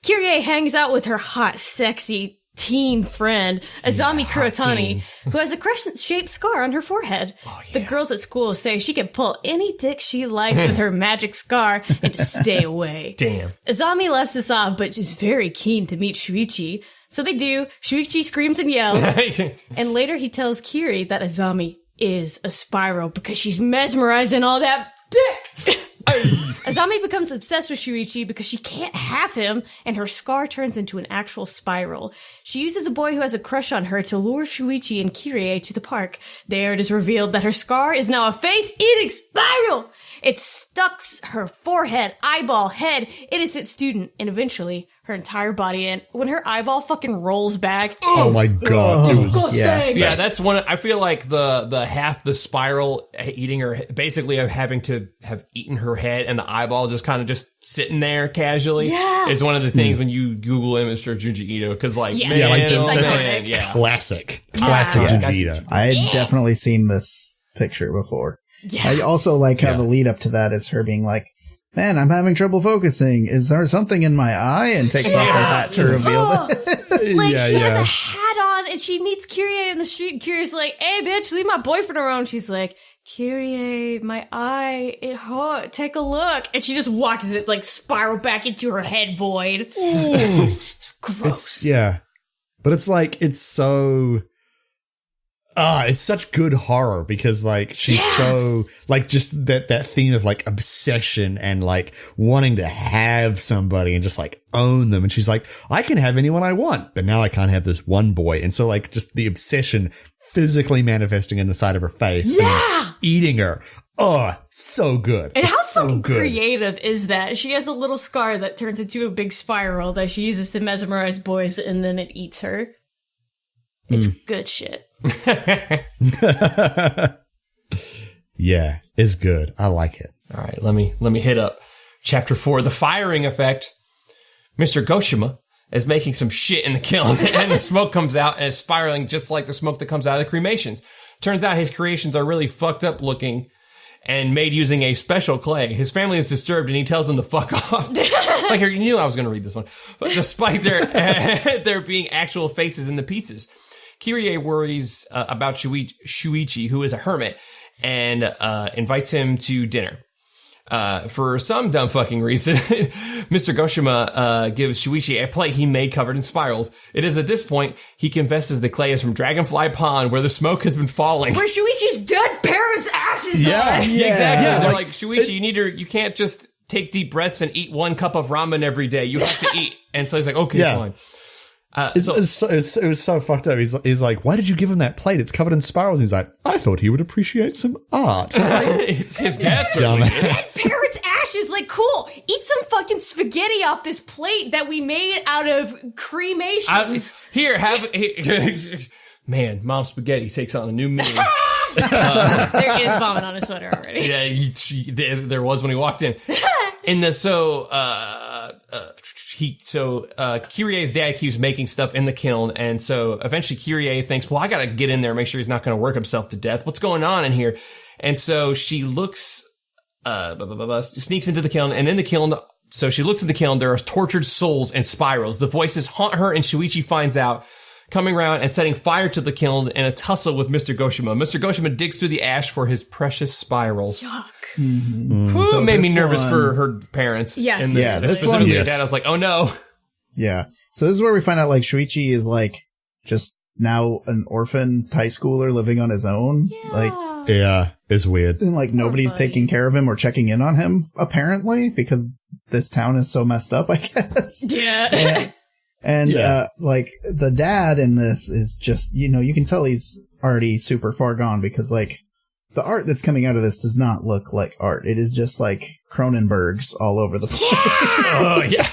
[SPEAKER 3] Kyrie hangs out with her hot, sexy teen friend, Azami Kurotani, who has a crescent-shaped scar on her forehead. The girls at school say she can pull any dick she likes with her magic scar and to stay away.
[SPEAKER 4] Damn.
[SPEAKER 3] Azami laughs this off, but is very keen to meet Shuichi. So they do. Shuichi screams and yells. And later he tells Kiri that Azami is a spiral because she's mesmerizing all that dick. Azami becomes obsessed with Shuichi because she can't have him, and her scar turns into an actual spiral. She uses a boy who has a crush on her to lure Shuichi and Kirie to the park. There it is revealed that her scar is now a face-eating spiral! It stucks her forehead, eyeball, head, innocent student, and eventually her entire body. And when her eyeball fucking rolls back,
[SPEAKER 2] oh my god,
[SPEAKER 4] yeah, that's one. I feel like the half the spiral eating her, basically having to have eaten her head, and the eyeball just kind of just sitting there casually. Is one of the things when you Google image for Junji Ito, because
[SPEAKER 2] classic Junji Ito.
[SPEAKER 1] I had definitely seen this picture before. Yeah. I also like how the lead up to that is her being like, man, I'm having trouble focusing. Is there something in my eye? And takes off her hat to reveal it.
[SPEAKER 3] She has a hat on and she meets Kirie in the street. And Kirie's like, hey, bitch, leave my boyfriend alone. She's like, Kirie, my eye, it hurt. Take a look. And she just watches it like spiral back into her head void. Gross.
[SPEAKER 2] But it's like, it's so... it's such good horror because like she's so like just that theme of like obsession and like wanting to have somebody and just like own them. And she's like, I can have anyone I want, but now I can't have this one boy. And so like just the obsession physically manifesting in the side of her face, and eating her. Oh, so good.
[SPEAKER 3] And how fucking creative is that? She has a little scar that turns into a big spiral that she uses to mesmerize boys, and then it eats her. It's good shit.
[SPEAKER 2] Yeah, it's good. I like it.
[SPEAKER 4] All right, let me hit up chapter 4, the firing effect. Mr. Goshima is making some shit in the kiln, and the smoke comes out and it's spiraling just like the smoke that comes out of the cremations. Turns out his creations are really fucked up looking and made using a special clay. His family is disturbed and he tells them to fuck off. Like, you knew I was going to read this one. But despite there being actual faces in the pieces, Kirie worries about Shuichi, who is a hermit, and invites him to dinner. For some dumb fucking reason, Mr. Goshima gives Shuichi a plate he made covered in spirals. It is at this point he confesses the clay is from Dragonfly Pond, where the smoke has been falling.
[SPEAKER 3] Where Shuichi's dead parents' ashes are!
[SPEAKER 4] Exactly. They're like, Shuichi, you can't just take deep breaths and eat 1 cup of ramen every day. You have to eat. And so he's like, okay, fine.
[SPEAKER 2] It was so fucked up. He's like, why did you give him that plate? It's covered in spirals. He's like, I thought he would appreciate some art. It's like,
[SPEAKER 4] his dad's dead
[SPEAKER 3] parents' ashes. Like, cool. Eat some fucking spaghetti off this plate that we made out of cremation.
[SPEAKER 4] Man, Mom's spaghetti takes on a new meaning.
[SPEAKER 3] There is vomit on his sweater already.
[SPEAKER 4] Yeah, there was when he walked in. Kirie's dad keeps making stuff in the kiln, and so eventually Kirie thinks, well, I gotta get in there and make sure he's not gonna work himself to death. What's going on in here? And so she looks, sneaks into the kiln, and in the kiln, so she looks at the kiln, there are tortured souls and spirals. The voices haunt her, and Shuichi finds out, coming around and setting fire to the kiln in a tussle with Mr. Goshima. Mr. Goshima digs through the ash for his precious spirals.
[SPEAKER 3] Yuck.
[SPEAKER 4] So made me nervous for her parents.
[SPEAKER 3] Yes.
[SPEAKER 1] This one,
[SPEAKER 4] dad. I was like, oh no.
[SPEAKER 1] Yeah. So this is where we find out like Shuichi is like just now an orphan high schooler living on his own.
[SPEAKER 3] Yeah.
[SPEAKER 1] Like,
[SPEAKER 2] yeah, it's weird.
[SPEAKER 1] And like nobody's taking care of him or checking in on him apparently because this town is so messed up, I guess.
[SPEAKER 3] Yeah.
[SPEAKER 1] And like the dad in this is just, you can tell he's already super far gone because like the art that's coming out of this does not look like art. It is just like Cronenberg's all over the place.
[SPEAKER 4] Oh yeah.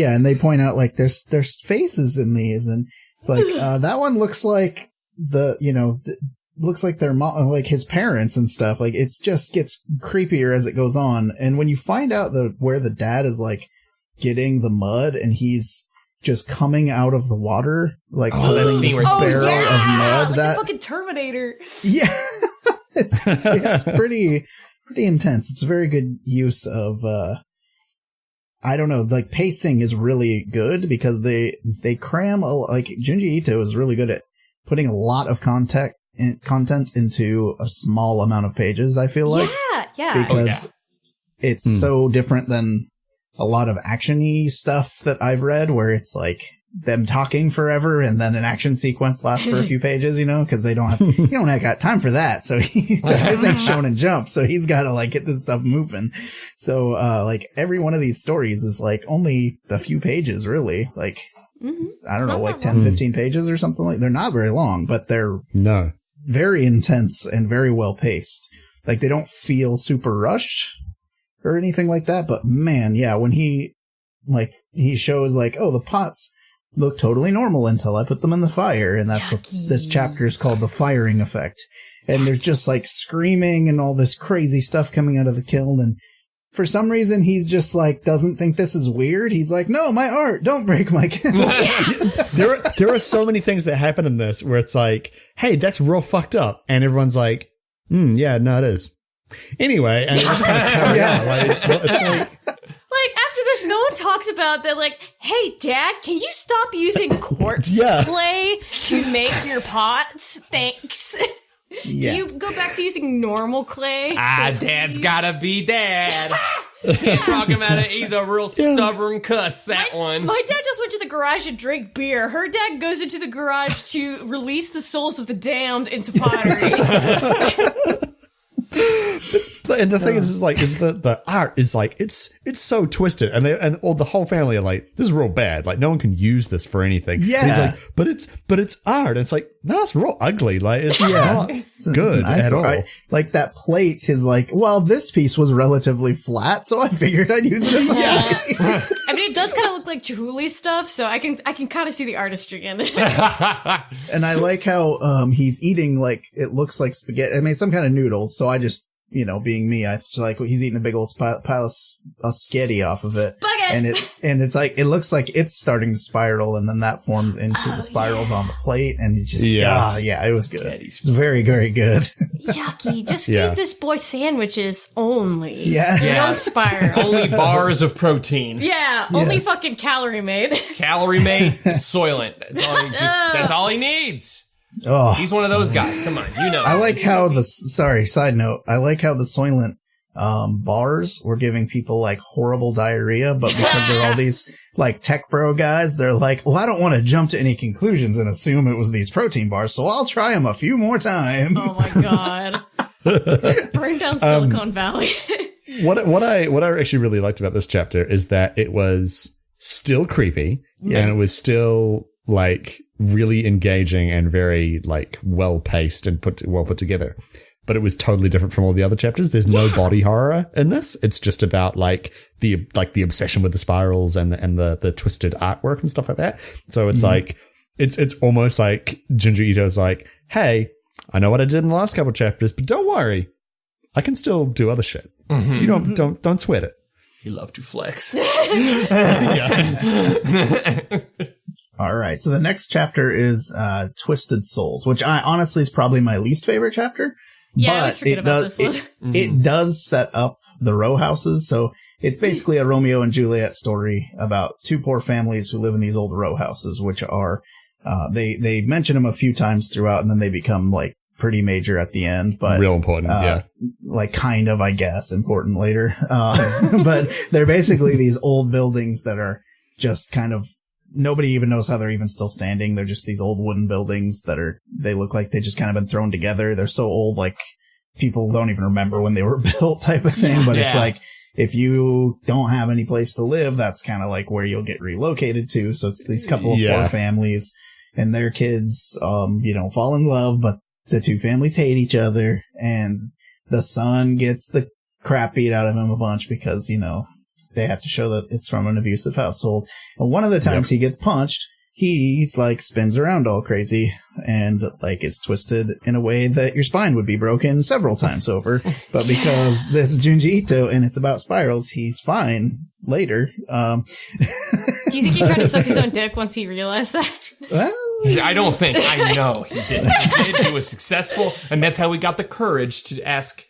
[SPEAKER 1] And they point out like there's faces in these, and it's like that one looks like looks like their mom, like his parents and stuff. Like it's just gets creepier as it goes on, and when you find out where the dad is like getting the mud and he's just coming out of the water, like
[SPEAKER 4] that scene where
[SPEAKER 1] barrel of mud,
[SPEAKER 3] like the fucking Terminator.
[SPEAKER 1] Yeah, it's pretty intense. It's a very good use of I don't know, like pacing is really good because they cram like Junji Ito is really good at putting a lot of content into a small amount of pages. I feel like because it's so different than a lot of action-y stuff that I've read where it's like them talking forever, and then an action sequence lasts for a few pages, because you don't have got time for that. So this ain't Shonen Jump. So he's got to like get this stuff moving. So like every one of these stories is like only a few pages, really. Like I don't know, like 10, 15 pages or something like. They're not very long, but they're very intense and very well paced. Like they don't feel super rushed or anything like that. But man, yeah, when he shows like, oh, the pots look totally normal until I put them in the fire. And that's what this chapter is called, the firing effect. And there's just like screaming and all this crazy stuff coming out of the kiln. And for some reason, he's just like, doesn't think this is weird. He's like, no, my art, don't break my kiln.
[SPEAKER 2] There are so many things that happen in this where it's like, hey, that's real fucked up. And everyone's like, yeah, no, it is. Anyway, and it just kind of carry on. Like, it's like,
[SPEAKER 3] after this, no one talks about that. Like, hey, Dad, can you stop using corpse clay to make your pots? Thanks.
[SPEAKER 1] Yeah.
[SPEAKER 3] Can you go back to using normal clay?
[SPEAKER 4] Dad's gotta be Dad. Can't talk about it. He's a real stubborn cuss, one.
[SPEAKER 3] My dad just went to the garage to drink beer. Her dad goes into the garage to release the souls of the damned into pottery.
[SPEAKER 2] And the thing is the art is like it's so twisted, and all the whole family are like, this is real bad. Like no one can use this for anything.
[SPEAKER 1] Yeah,
[SPEAKER 2] and he's like, but it's art. And it's like, no, it's real ugly. Like it's not good at all.
[SPEAKER 1] Like that plate is like, well, this piece was relatively flat, so I figured I'd use it as a plate.
[SPEAKER 3] I mean, it does kind of look like Chihuly stuff, so I can kind of see the artistry in it.
[SPEAKER 1] And I like how he's eating like it looks like spaghetti. I mean, some kind of noodles. So I just, being me, I feel like he's eating a big old pile of spaghetti off of it.
[SPEAKER 3] Spaghetti!
[SPEAKER 1] And it's like, it looks like it's starting to spiral, and then that forms into the spirals on the plate, and it just, it was good. It's very, very good.
[SPEAKER 3] Yucky. Just feed this boy sandwiches only.
[SPEAKER 1] Yeah.
[SPEAKER 3] No spiral.
[SPEAKER 4] Only bars of protein.
[SPEAKER 3] Yeah, only fucking calorie made.
[SPEAKER 4] Calorie made, Soylent. That's all he needs.
[SPEAKER 1] Oh,
[SPEAKER 4] he's one of those guys. Come on,
[SPEAKER 1] I like how side note, I like how the Soylent bars were giving people like horrible diarrhea, but because they're all these like tech bro guys, they're like, well, I don't want to jump to any conclusions and assume it was these protein bars, so I'll try them a few more times.
[SPEAKER 3] Oh my god. Burn down Silicon Valley.
[SPEAKER 2] What I actually really liked about this chapter is that it was still creepy, and it was still like really engaging and very like well paced and well put together. But it was totally different from all the other chapters. There's no body horror in this. It's just about like the obsession with the spirals and the twisted artwork and stuff like that. So it's like it's almost like Junji Ito's like, hey, I know what I did in the last couple of chapters, but don't worry, I can still do other shit. You don't sweat it.
[SPEAKER 4] You love to flex.
[SPEAKER 1] All right, so the next chapter is Twisted Souls, which I honestly is probably my least favorite chapter.
[SPEAKER 3] Yeah,
[SPEAKER 1] but
[SPEAKER 3] I always forget about this one.
[SPEAKER 1] It does set up the row houses, so it's basically a Romeo and Juliet story about two poor families who live in these old row houses, which are they mention them a few times throughout, and then they become like pretty major at the end, but
[SPEAKER 2] real important,
[SPEAKER 1] like kind of, I guess, important later. But they're basically these old buildings that are just kind of. Nobody even knows how they're even still standing. They're just these old wooden buildings they look like they just kind of been thrown together. They're so old, like people don't even remember when they were built type of thing. But it's like, if you don't have any place to live, that's kind of like where you'll get relocated to. So it's these couple of poor families and their kids, fall in love, but the two families hate each other, and the son gets the crap beat out of him a bunch because, they have to show that it's from an abusive household. And one of the times he gets punched, he like spins around all crazy and like is twisted in a way that your spine would be broken several times over. But because this is Junji Ito and it's about spirals, he's fine later.
[SPEAKER 3] Do you think he tried to suck his own dick once he realized that?
[SPEAKER 1] Well,
[SPEAKER 4] I don't think. I know he did. He was successful, and that's how he got the courage to ask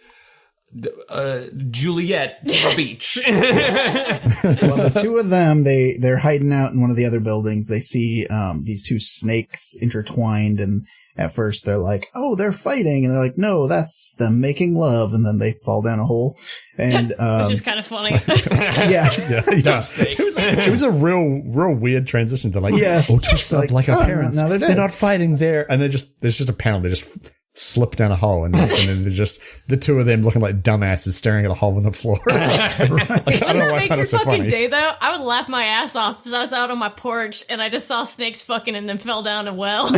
[SPEAKER 4] Juliet to the beach.
[SPEAKER 1] Well, the two of them, they're hiding out in one of the other buildings. They see these two snakes intertwined, and at first they're like, oh, they're fighting, and they're like, no, that's them making love, and then they fall down a hole. And
[SPEAKER 3] which is kind of funny.
[SPEAKER 1] yeah.
[SPEAKER 2] It was a real weird transition to like,
[SPEAKER 1] yes,
[SPEAKER 2] oh, twist up like our parents.
[SPEAKER 1] Now
[SPEAKER 2] they're not fighting there, and there's just a panel. They just slip down a hole, and then they're just the two of them looking like dumbasses staring at a hole in the floor. Like, I don't know why I found it so funny.
[SPEAKER 3] Day though, I would laugh my ass off because I was out on my porch and I just saw snakes fucking and then fell down a well.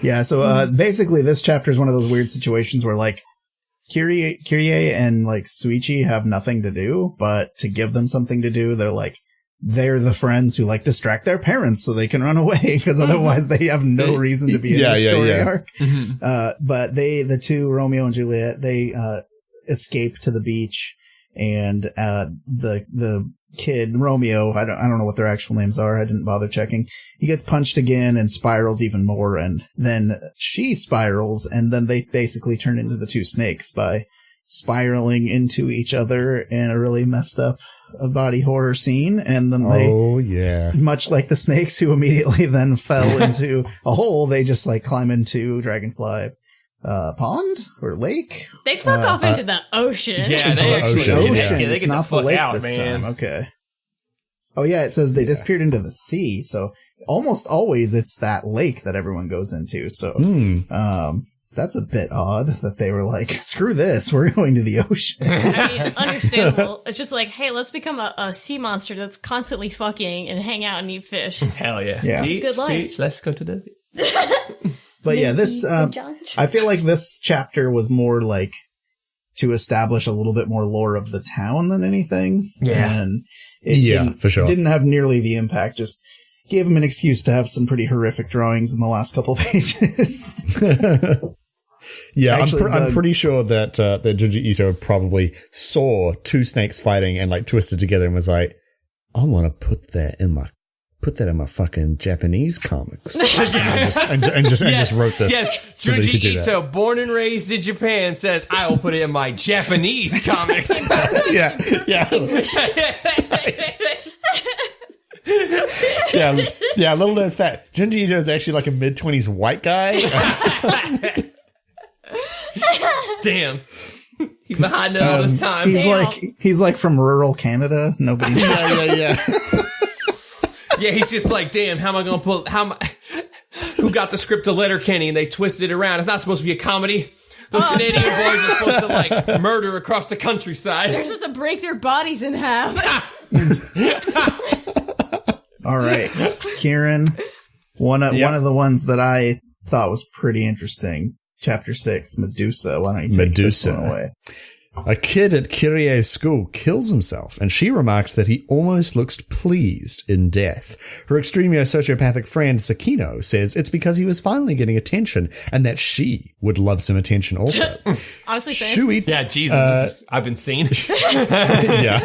[SPEAKER 1] Yeah, so basically this chapter is one of those weird situations where like Kyrie and like Shuichi have nothing to do, but to give them something to do, they're the friends who like distract their parents so they can run away, because otherwise they have no reason to be in this story arc. But the two, Romeo and Juliet, they escape to the beach, and the kid, Romeo, I don't know what their actual names are, I didn't bother checking. He gets punched again and spirals even more, and then she spirals, and then they basically turn into the two snakes by spiraling into each other in a really messed up body horror scene. And then they, much like the snakes who immediately then fell into a hole, they just like climb into Dragonfly pond or lake.
[SPEAKER 3] They fuck off into the ocean.
[SPEAKER 4] Yeah, they actually
[SPEAKER 1] ocean.
[SPEAKER 4] Yeah, they
[SPEAKER 1] it's
[SPEAKER 4] get
[SPEAKER 1] not
[SPEAKER 4] the fuck
[SPEAKER 1] lake
[SPEAKER 4] out,
[SPEAKER 1] this
[SPEAKER 4] man.
[SPEAKER 1] time. Okay. Oh yeah, it says they disappeared into the sea. So almost always it's that lake that everyone goes into. So that's a bit odd that they were like, screw this, we're going to the ocean.
[SPEAKER 3] I mean, understandable. It's just like, hey, let's become a sea monster that's constantly fucking and hang out and eat fish.
[SPEAKER 4] Hell yeah.
[SPEAKER 1] Yeah.
[SPEAKER 3] Good life.
[SPEAKER 4] Beach, let's go to the
[SPEAKER 1] But yeah, this, I feel like this chapter was more like to establish a little bit more lore of the town than anything.
[SPEAKER 4] Yeah.
[SPEAKER 1] And it
[SPEAKER 2] for sure.
[SPEAKER 1] didn't have nearly the impact, just gave him an excuse to have some pretty horrific drawings in the last couple pages.
[SPEAKER 2] Yeah,
[SPEAKER 1] actually,
[SPEAKER 2] I'm pretty sure that Junji Ito probably saw two snakes fighting and like twisted together and was like, I want to put that in my fucking Japanese comics. and just wrote this.
[SPEAKER 4] Yes,
[SPEAKER 2] so that he could do
[SPEAKER 4] Junji Ito, born and raised in Japan, says, I will put it in my Japanese comics.
[SPEAKER 2] Yeah. Yeah, little known fact. Junji Ito is actually like a mid-20s white guy.
[SPEAKER 4] Damn. He's been hiding it all this time.
[SPEAKER 1] He's like from rural Canada. Nobody.
[SPEAKER 2] Yeah.
[SPEAKER 4] Yeah, he's just like, damn, how am I going to pull... Who got the script to Letterkenny and they twisted it around? It's not supposed to be a comedy. Those Canadian boys are supposed to, like, murder across the countryside.
[SPEAKER 3] They're supposed to break their bodies in half.
[SPEAKER 1] All right. Kieran, one of the ones that I thought was pretty interesting. Chapter 6, Medusa. Why don't you take this one away?
[SPEAKER 2] A kid at Kyrie's school kills himself, and she remarks that he almost looks pleased in death. Her extremely sociopathic friend, Sakino, says it's because he was finally getting attention, and that she would love some attention also.
[SPEAKER 3] Honestly, same.
[SPEAKER 4] Yeah, Jesus, I've been seen.
[SPEAKER 2] Yeah.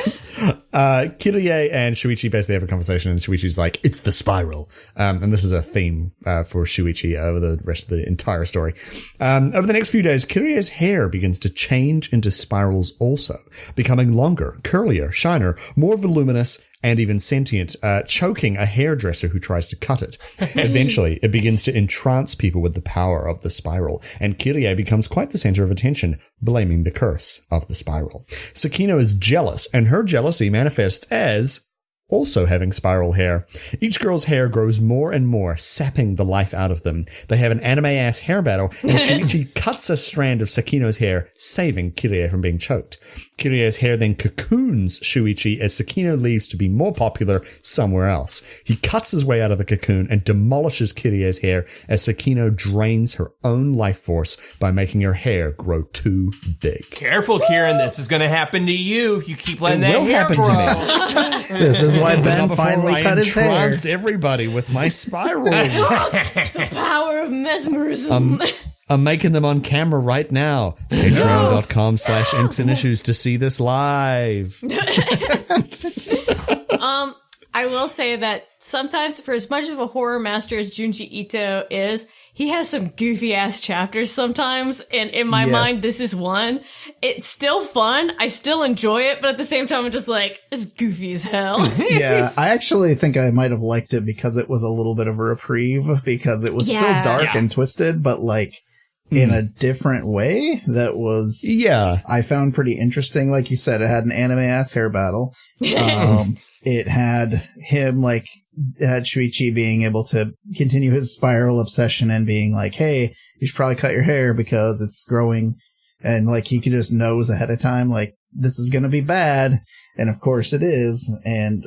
[SPEAKER 2] Kyrie and Shuichi basically have a conversation, and Shuichi's like, it's the spiral. And this is a theme for Shuichi over the rest of the entire story. Over the next few days, Kyrie's hair begins to change into spirals also, becoming longer, curlier, shiner, more voluminous, and even sentient, choking a hairdresser who tries to cut it. Eventually, it begins to entrance people with the power of the spiral, and Kyrie becomes quite the center of attention, blaming the curse of the spiral. Sakino is jealous, and her jealousy manifests as also having spiral hair. Each girl's hair grows more and more, sapping the life out of them. They have an anime-ass hair battle, and Shuichi cuts a strand of Sakino's hair, saving Kyrie from being choked. Kyrie's hair then cocoons Shuichi as Sakino leaves to be more popular somewhere else. He cuts his way out of the cocoon and demolishes Kyrie's hair as Sakino drains her own life force by making her hair grow too big.
[SPEAKER 4] Careful, Kieran. This is going to happen to you if you keep letting that hair grow.
[SPEAKER 1] This is why Ben finally cut his hair.
[SPEAKER 2] Everybody with my spirals.
[SPEAKER 3] The power of mesmerism.
[SPEAKER 2] I'm making them on camera right now. Patreon.com/IntonIssues to see this live.
[SPEAKER 3] I will say that sometimes, for as much of a horror master as Junji Ito is, he has some goofy ass chapters sometimes, and in my mind, this is one. It's still fun. I still enjoy it, but at the same time, I'm just like, it's goofy as hell.
[SPEAKER 1] Yeah, I actually think I might have liked it because it was a little bit of a reprieve, because it was still dark and twisted, but like in a different way that was, I found pretty interesting. Like you said, it had an anime-ass hair battle. It had him, like, it had Shuichi being able to continue his spiral obsession and being like, hey, you should probably cut your hair because it's growing. And like, he could just knows ahead of time, like, this is going to be bad. And of course it is. And,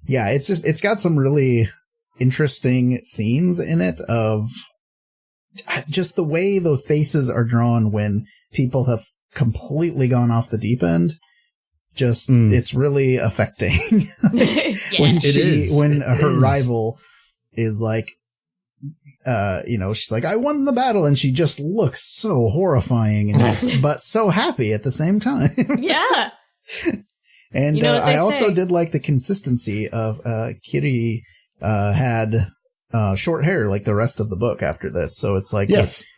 [SPEAKER 1] it's got some really interesting scenes in it of just the way the faces are drawn when people have completely gone off the deep end. Just, it's really affecting. When her rival is like, she's like, I won the battle, and she just looks so horrifying and but so happy at the same time.
[SPEAKER 3] Yeah.
[SPEAKER 1] And I also did like the consistency of Kiri had short hair like the rest of the book after this, so it's like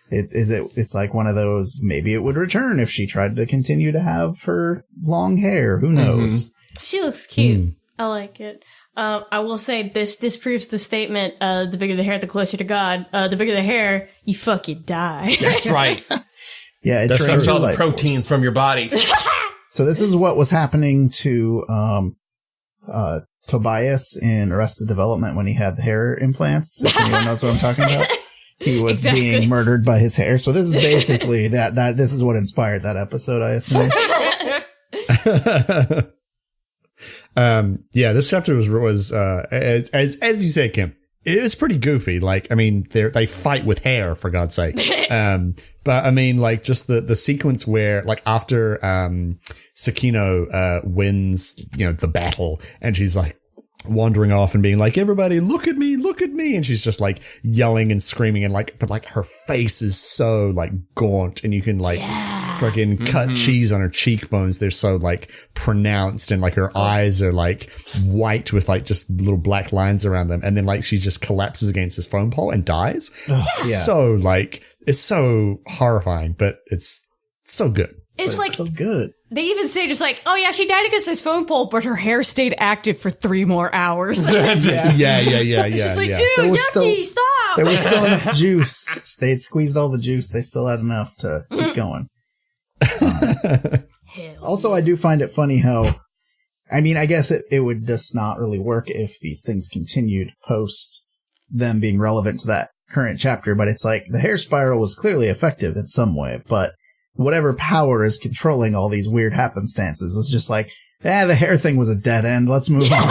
[SPEAKER 1] it's like one of those, maybe it would return if she tried to continue to have her long hair. Who knows?
[SPEAKER 3] She looks cute. I like it. I will say this proves the statement, the bigger the hair, the closer to God. The bigger the hair, you fucking die.
[SPEAKER 4] That's right.
[SPEAKER 1] Yeah, it
[SPEAKER 4] sucks all the proteins from your body.
[SPEAKER 1] So this is what was happening to Tobias in Arrested Development when he had the hair implants. If anyone knows what I'm talking about. He was being murdered by his hair. So this is basically that this is what inspired that episode, I assume.
[SPEAKER 2] This chapter was as you say, Kym, it is pretty goofy. Like, I mean, they fight with hair, for God's sake. But I mean, like, just the sequence where, like, after Sakino wins, the battle, and she's like wandering off and being like, everybody look at me, and she's just like yelling and screaming, and like, but like her face is so like gaunt, and you can like fucking cut cheese on her cheekbones. They're so like pronounced, and like her eyes are like white with like just little black lines around them, and then like she just collapses against this foam pole and dies. So like, it's so horrifying, but it's so good.
[SPEAKER 3] It's like
[SPEAKER 1] so good.
[SPEAKER 3] They even say just like, oh yeah, she died against this phone pole, but her hair stayed active for 3 more hours.
[SPEAKER 2] Yeah.
[SPEAKER 3] It's just like, ew, yucky, stop!
[SPEAKER 1] There was still enough juice. They had squeezed all the juice. They still had enough to keep going. Also, I do find it funny how, I mean, I guess it would just not really work if these things continued post them being relevant to that current chapter, but it's like the hair spiral was clearly effective in some way, but whatever power is controlling all these weird happenstances was just like, the hair thing was a dead end. Let's move on.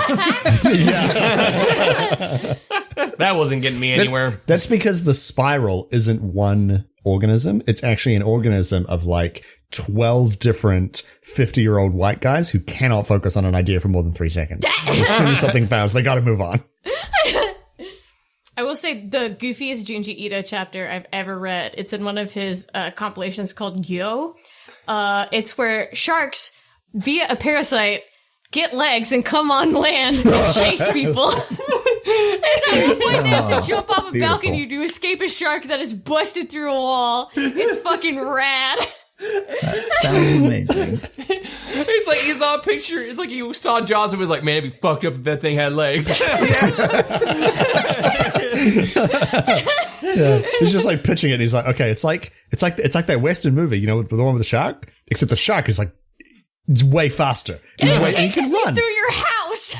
[SPEAKER 4] That wasn't getting me anywhere.
[SPEAKER 2] That's because the spiral isn't one organism. It's actually an organism of like 12 different 50-year-old white guys who cannot focus on an idea for more than 3 seconds. As soon as something fails, they got to move on.
[SPEAKER 3] I will say the goofiest Junji Ito chapter I've ever read. It's in one of his compilations called Gyo. It's where sharks, via a parasite, get legs and come on land and chase people. And so at one point they have to jump off a balcony to escape a shark that is busted through a wall. It's fucking rad.
[SPEAKER 1] That sounds amazing.
[SPEAKER 4] It's like he saw a picture. It's like he saw Jaws and was like, man, it'd be fucked up if that thing had legs.
[SPEAKER 2] He's just like pitching it, and he's like, okay, it's like that Western movie, the one with the shark, except the shark is like, it's way faster.
[SPEAKER 3] And it chases you through your house.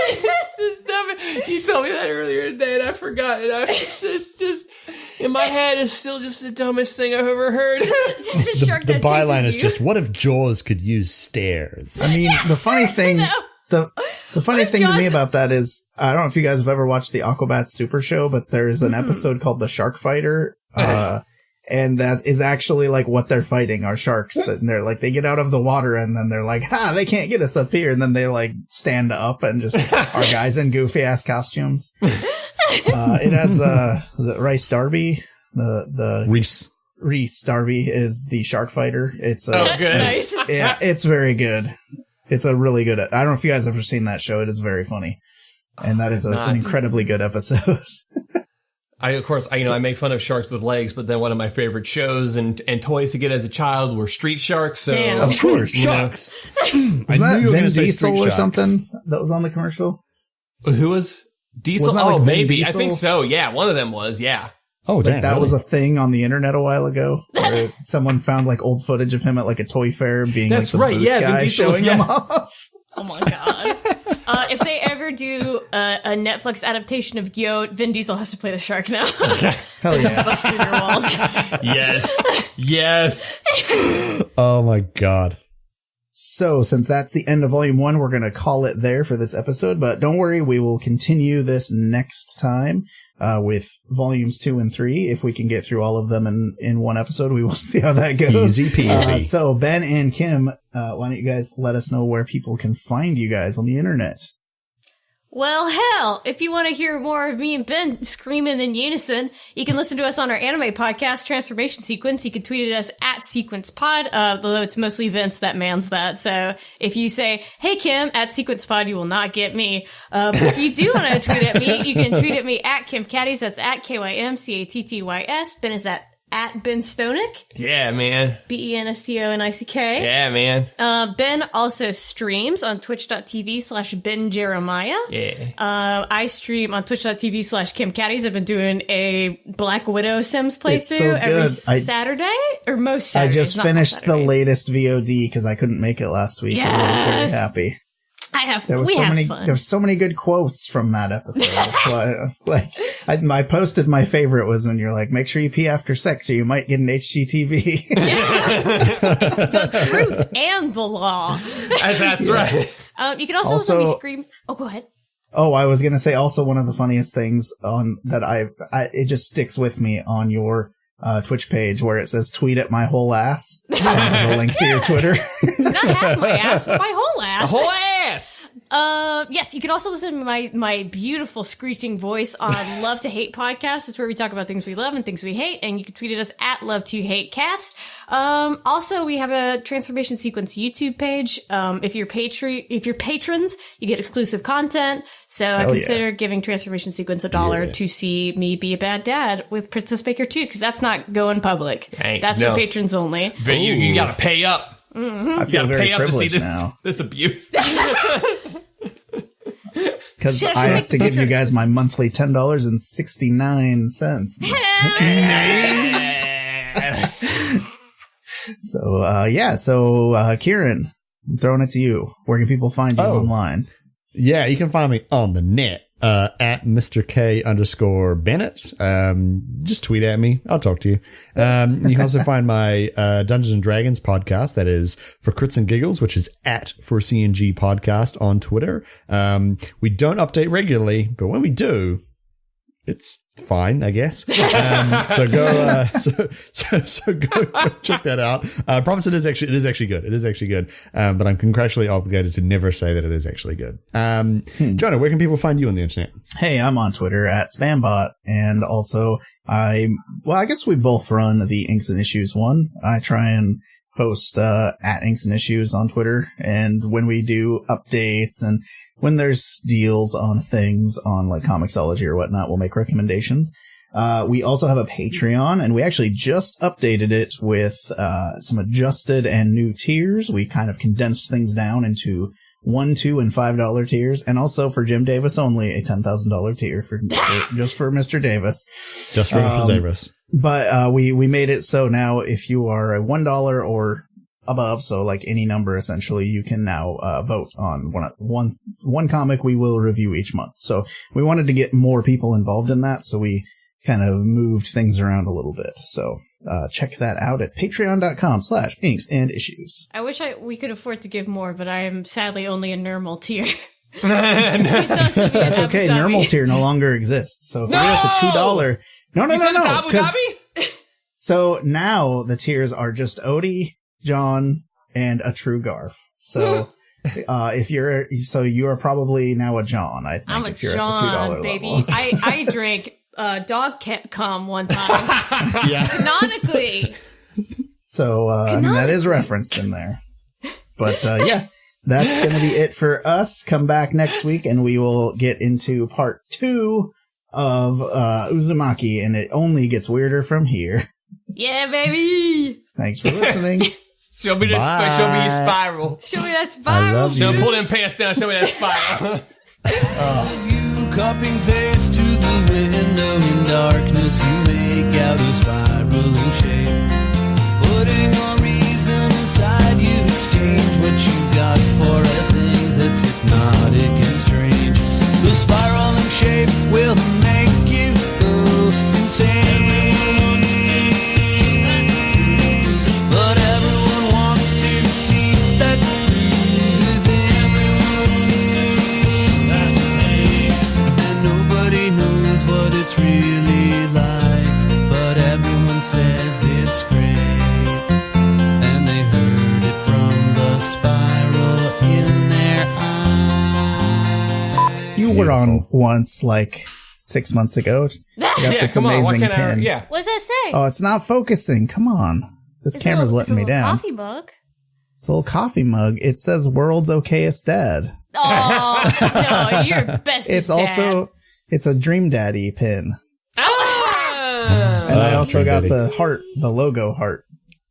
[SPEAKER 4] It's just dumb. You told me that earlier today, and I forgot. And it's just in my head, it's still just the dumbest thing I've ever heard.
[SPEAKER 3] Just a shark
[SPEAKER 2] the
[SPEAKER 3] that
[SPEAKER 2] byline
[SPEAKER 3] chases
[SPEAKER 2] is just, what if Jaws could use stairs?
[SPEAKER 1] I mean, the funny thing... The funny thing to me about that is, I don't know if you guys have ever watched the Aquabats Super Show, but there's an episode called The Shark Fighter, and that is actually like what they're fighting are sharks. And they're like, they get out of the water and then they're like, they can't get us up here. And then they like stand up and just are guys in goofy ass costumes. It has, was it Rice Darby? The Reese Darby is the shark fighter. It's
[SPEAKER 4] good.
[SPEAKER 3] Nice.
[SPEAKER 1] Yeah, it's very good. It's a really good. I don't know if you guys have ever seen that show. It is very funny. And that is an incredibly good episode.
[SPEAKER 4] I make fun of sharks with legs, but then one of my favorite shows and toys to get as a child were Street Sharks. So
[SPEAKER 3] Damn.
[SPEAKER 1] Of course,
[SPEAKER 2] sharks.
[SPEAKER 1] Was that Vin Diesel or something that was on the commercial?
[SPEAKER 4] Who was Diesel?
[SPEAKER 1] Wasn't that like Vin
[SPEAKER 4] maybe.
[SPEAKER 1] Diesel?
[SPEAKER 4] I think so. Yeah, one of them was. Yeah.
[SPEAKER 2] Oh, damn.
[SPEAKER 1] That was a thing on the internet a while ago. Where someone found like old footage of him at like a toy fair being
[SPEAKER 4] That's
[SPEAKER 1] like the
[SPEAKER 4] right.
[SPEAKER 1] booth
[SPEAKER 4] Yeah, Vin
[SPEAKER 1] guy
[SPEAKER 4] Diesel,
[SPEAKER 1] showing him off.
[SPEAKER 3] Oh my god. If they ever do a Netflix adaptation of Gyo, Vin Diesel has to play the shark now.
[SPEAKER 1] Hell yeah.
[SPEAKER 3] Busts through their walls.
[SPEAKER 4] Yes.
[SPEAKER 2] Oh my god.
[SPEAKER 1] So, since that's the end of Volume 1, we're going to call it there for this episode. But don't worry, we will continue this next time with Volumes 2 and 3. If we can get through all of them in one episode, we will see how that goes.
[SPEAKER 2] Easy peasy.
[SPEAKER 1] So, Ben and Kym, why don't you guys let us know where people can find you guys on the internet?
[SPEAKER 3] Well, hell, if you want to hear more of me and Ben screaming in unison, you can listen to us on our anime podcast, Transformation Sequence. You can tweet at us at SequencePod, although it's mostly Vince that mans that. So if you say, hey, Kym, at SequencePod, you will not get me. But if you do want to tweet at me, you can tweet at me at KymCatties. That's at KymCatties. Ben is at Ben Stonick.
[SPEAKER 4] Yeah, man.
[SPEAKER 3] BenStonick.
[SPEAKER 4] Yeah, man.
[SPEAKER 3] Ben also streams on twitch.tv/Ben Jeremiah.
[SPEAKER 4] Yeah.
[SPEAKER 3] I stream on twitch.tv/KymCatties. I've been doing a Black Widow Sims playthrough
[SPEAKER 1] It's so
[SPEAKER 3] every
[SPEAKER 1] good.
[SPEAKER 3] Saturday, or most Saturdays.
[SPEAKER 1] I just finished the latest VOD because I couldn't make it last week.
[SPEAKER 3] Yes.
[SPEAKER 1] I was very happy.
[SPEAKER 3] We have fun.
[SPEAKER 1] There were so many good quotes from that episode. That's why, I posted my favorite was when you're like, make sure you pee after sex or you might get an HGTV.
[SPEAKER 3] It's the truth and the law.
[SPEAKER 4] That's right.
[SPEAKER 3] You can also listen to me scream. Oh, go ahead.
[SPEAKER 1] Oh, I was going to say also one of the funniest things on that it just sticks with me on your Twitch page where it says tweet at my whole ass. And there's a link to your Twitter.
[SPEAKER 3] Not half my ass, but my whole ass.
[SPEAKER 4] The whole ass.
[SPEAKER 3] Yes, you can also listen to my beautiful screeching voice on Love to Hate podcast. It's where we talk about things we love and things we hate, and you can tweet at us at Love2HateCast. Also, we have a Transformation Sequence YouTube page. If you're patrons, you get exclusive content. So I consider giving Transformation Sequence $1 to see me be a bad dad with Princess Baker 2, because that's not going public. That's for patrons only.
[SPEAKER 4] But you got to pay up.
[SPEAKER 1] I feel very
[SPEAKER 4] pay up to see
[SPEAKER 1] privileged
[SPEAKER 4] this abuse.
[SPEAKER 1] Because I have to give you guys my monthly $10.69. So Kieran, I'm throwing it to you. Where can people find you online?
[SPEAKER 2] Yeah, you can find me on the net at Mr. K_Bennett. Just tweet at me. I'll talk to you. You can also find my Dungeons and Dragons podcast that is For Crits and Giggles, which is at For CNG Podcast on Twitter. We don't update regularly, but when we do, it's fine, I guess. So go check that out. I promise it is actually good. It is actually good. But I'm contractually obligated to never say that it is actually good. Jonah, where can people find you on the internet?
[SPEAKER 1] Hey, I'm on Twitter at Spambot, and also I guess we both run the Inks and Issues one. I try and post at Inks and Issues on Twitter, and when we do updates and when there's deals on things on like Comixology or whatnot, we'll make recommendations. We also have a Patreon, and we actually just updated it with some adjusted and new tiers. We kind of condensed things down into $1, $2, and $5 tiers, and also for Jim Davis only a $10,000 tier just for Mr. Davis.
[SPEAKER 2] Just for Mr. Davis.
[SPEAKER 1] But we made it so now if you are a $1 or above, so like any number essentially, you can now vote on one comic we will review each month. So we wanted to get more people involved in that, so we kind of moved things around a little bit. So check that out at patreon.com/inksandissues.
[SPEAKER 3] I wish we could afford to give more, but I am sadly only a normal tier. That's
[SPEAKER 1] okay. Normal tier no longer exists. So if we're at the $2, no. So now the tiers are just Odie, John, and a true Garf. So you are probably now a John, I think.
[SPEAKER 3] I'm a
[SPEAKER 1] if you're
[SPEAKER 3] John,
[SPEAKER 1] at the $2
[SPEAKER 3] baby.
[SPEAKER 1] level.
[SPEAKER 3] I drank dog cum one time. Canonically.
[SPEAKER 1] So I mean, that is referenced in there. But yeah, that's going to be it for us. Come back next week and we will get into part 2 of Uzumaki, and it only gets weirder from here.
[SPEAKER 3] Yeah, baby.
[SPEAKER 1] Thanks for listening.
[SPEAKER 4] Show me your spiral.
[SPEAKER 3] Show me that spiral.
[SPEAKER 4] Show pull them pants down. Show me that spiral.
[SPEAKER 5] You cupping face to the window in darkness, you make out a spiraling shape. Putting all reason aside, you exchange what you got for a thing that's hypnotic and strange. The spiraling shape will make you go insane. But everyone wants to see that groove within. And nobody knows what it's really like, but everyone says it's great. And they heard it from the spiral in their eye.
[SPEAKER 1] You were on once, like 6 months ago. You got this
[SPEAKER 4] come on.
[SPEAKER 1] amazing
[SPEAKER 4] What
[SPEAKER 1] pin.
[SPEAKER 3] What does that say?
[SPEAKER 1] Oh, it's not focusing. Come on. This camera's letting me down.
[SPEAKER 3] Coffee mug.
[SPEAKER 1] It's a little coffee mug. It says "World's Okayest Dad."
[SPEAKER 3] Oh, no, you're best.
[SPEAKER 1] It's also it's a Dream Daddy pin,
[SPEAKER 3] Oh,
[SPEAKER 1] and I also
[SPEAKER 2] Dream
[SPEAKER 1] got
[SPEAKER 2] Daddy.
[SPEAKER 1] the heart, the logo heart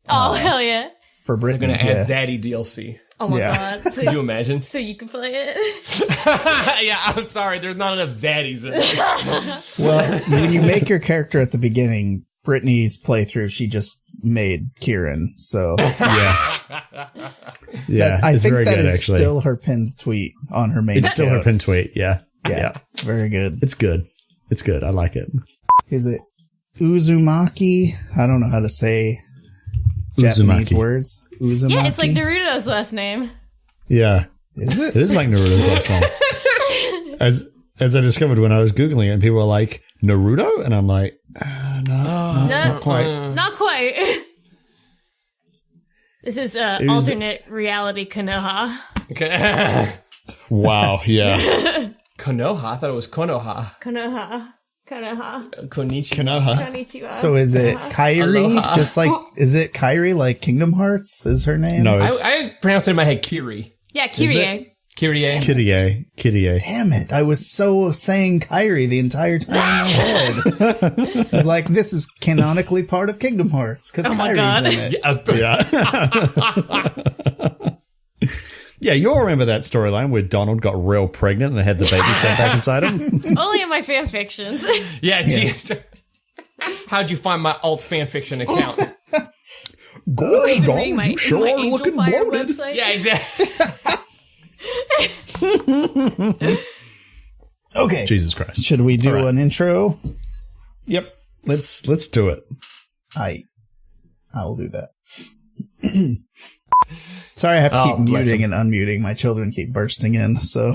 [SPEAKER 3] hell yeah.
[SPEAKER 1] for Brittany.
[SPEAKER 4] We're gonna add Zaddy DLC.
[SPEAKER 3] Oh my
[SPEAKER 1] Yeah.
[SPEAKER 3] god.
[SPEAKER 4] Can you imagine?
[SPEAKER 3] So you can play it.
[SPEAKER 4] Yeah, I'm sorry. There's not enough Zaddies in it.
[SPEAKER 1] Well, when you make your character at the beginning, Brittany's playthrough, she just made Kieran. So
[SPEAKER 2] Yeah,
[SPEAKER 1] I
[SPEAKER 2] it's
[SPEAKER 1] think
[SPEAKER 2] very
[SPEAKER 1] that
[SPEAKER 2] good,
[SPEAKER 1] is
[SPEAKER 2] actually.
[SPEAKER 1] still her pinned tweet on her main.
[SPEAKER 2] It's still her
[SPEAKER 1] account.
[SPEAKER 2] pin tweet. Yeah.
[SPEAKER 1] It's very good.
[SPEAKER 2] It's good. It's good. I like it.
[SPEAKER 1] Is it Uzumaki? I don't know how to say Japanese
[SPEAKER 2] Uzumaki.
[SPEAKER 1] words. Uzumaki.
[SPEAKER 3] Yeah, it's like Naruto's last name.
[SPEAKER 2] Yeah.
[SPEAKER 1] Is it?
[SPEAKER 2] It is like Naruto's last name. As I discovered when I was Googling it, and people were like, Naruto? And I'm like, not quite.
[SPEAKER 3] Not quite. This is alternate reality Konoha.
[SPEAKER 4] Okay.
[SPEAKER 2] Wow. Yeah.
[SPEAKER 4] Konoha? I thought it was Konoha.
[SPEAKER 3] Konoha.
[SPEAKER 4] Konnichiwa.
[SPEAKER 2] Konoha.
[SPEAKER 3] Konnichiwa.
[SPEAKER 1] So is it Kairi?
[SPEAKER 4] Aloha.
[SPEAKER 1] Just like, is it Kairi like Kingdom Hearts is her name?
[SPEAKER 2] No, it's
[SPEAKER 4] I pronounced it in my head Kiri.
[SPEAKER 3] Yeah, Kyrie.
[SPEAKER 4] Kyrie.
[SPEAKER 2] Kirie. Kirie.
[SPEAKER 1] Damn it. I was so saying Kairi the entire time in my head. It's like, this is canonically part of Kingdom Hearts because
[SPEAKER 3] my
[SPEAKER 1] Kairi's
[SPEAKER 3] God.
[SPEAKER 1] in it.
[SPEAKER 2] Yeah. Yeah, you all remember that storyline where Donald got real pregnant and they had the baby shut back inside him?
[SPEAKER 3] Only in my fan fictions.
[SPEAKER 4] Yeah, geez. How'd you find my alt fanfiction account?
[SPEAKER 2] Gosh,
[SPEAKER 3] Reading my, my Angel Fire website.
[SPEAKER 4] Yeah, exactly.
[SPEAKER 1] Okay.
[SPEAKER 2] Jesus Christ.
[SPEAKER 1] Should we do
[SPEAKER 2] All right.
[SPEAKER 1] an intro?
[SPEAKER 2] Yep. Let's do it.
[SPEAKER 1] I will do that. Sorry, I have to keep
[SPEAKER 4] bless
[SPEAKER 1] muting and unmuting. My children keep bursting in, so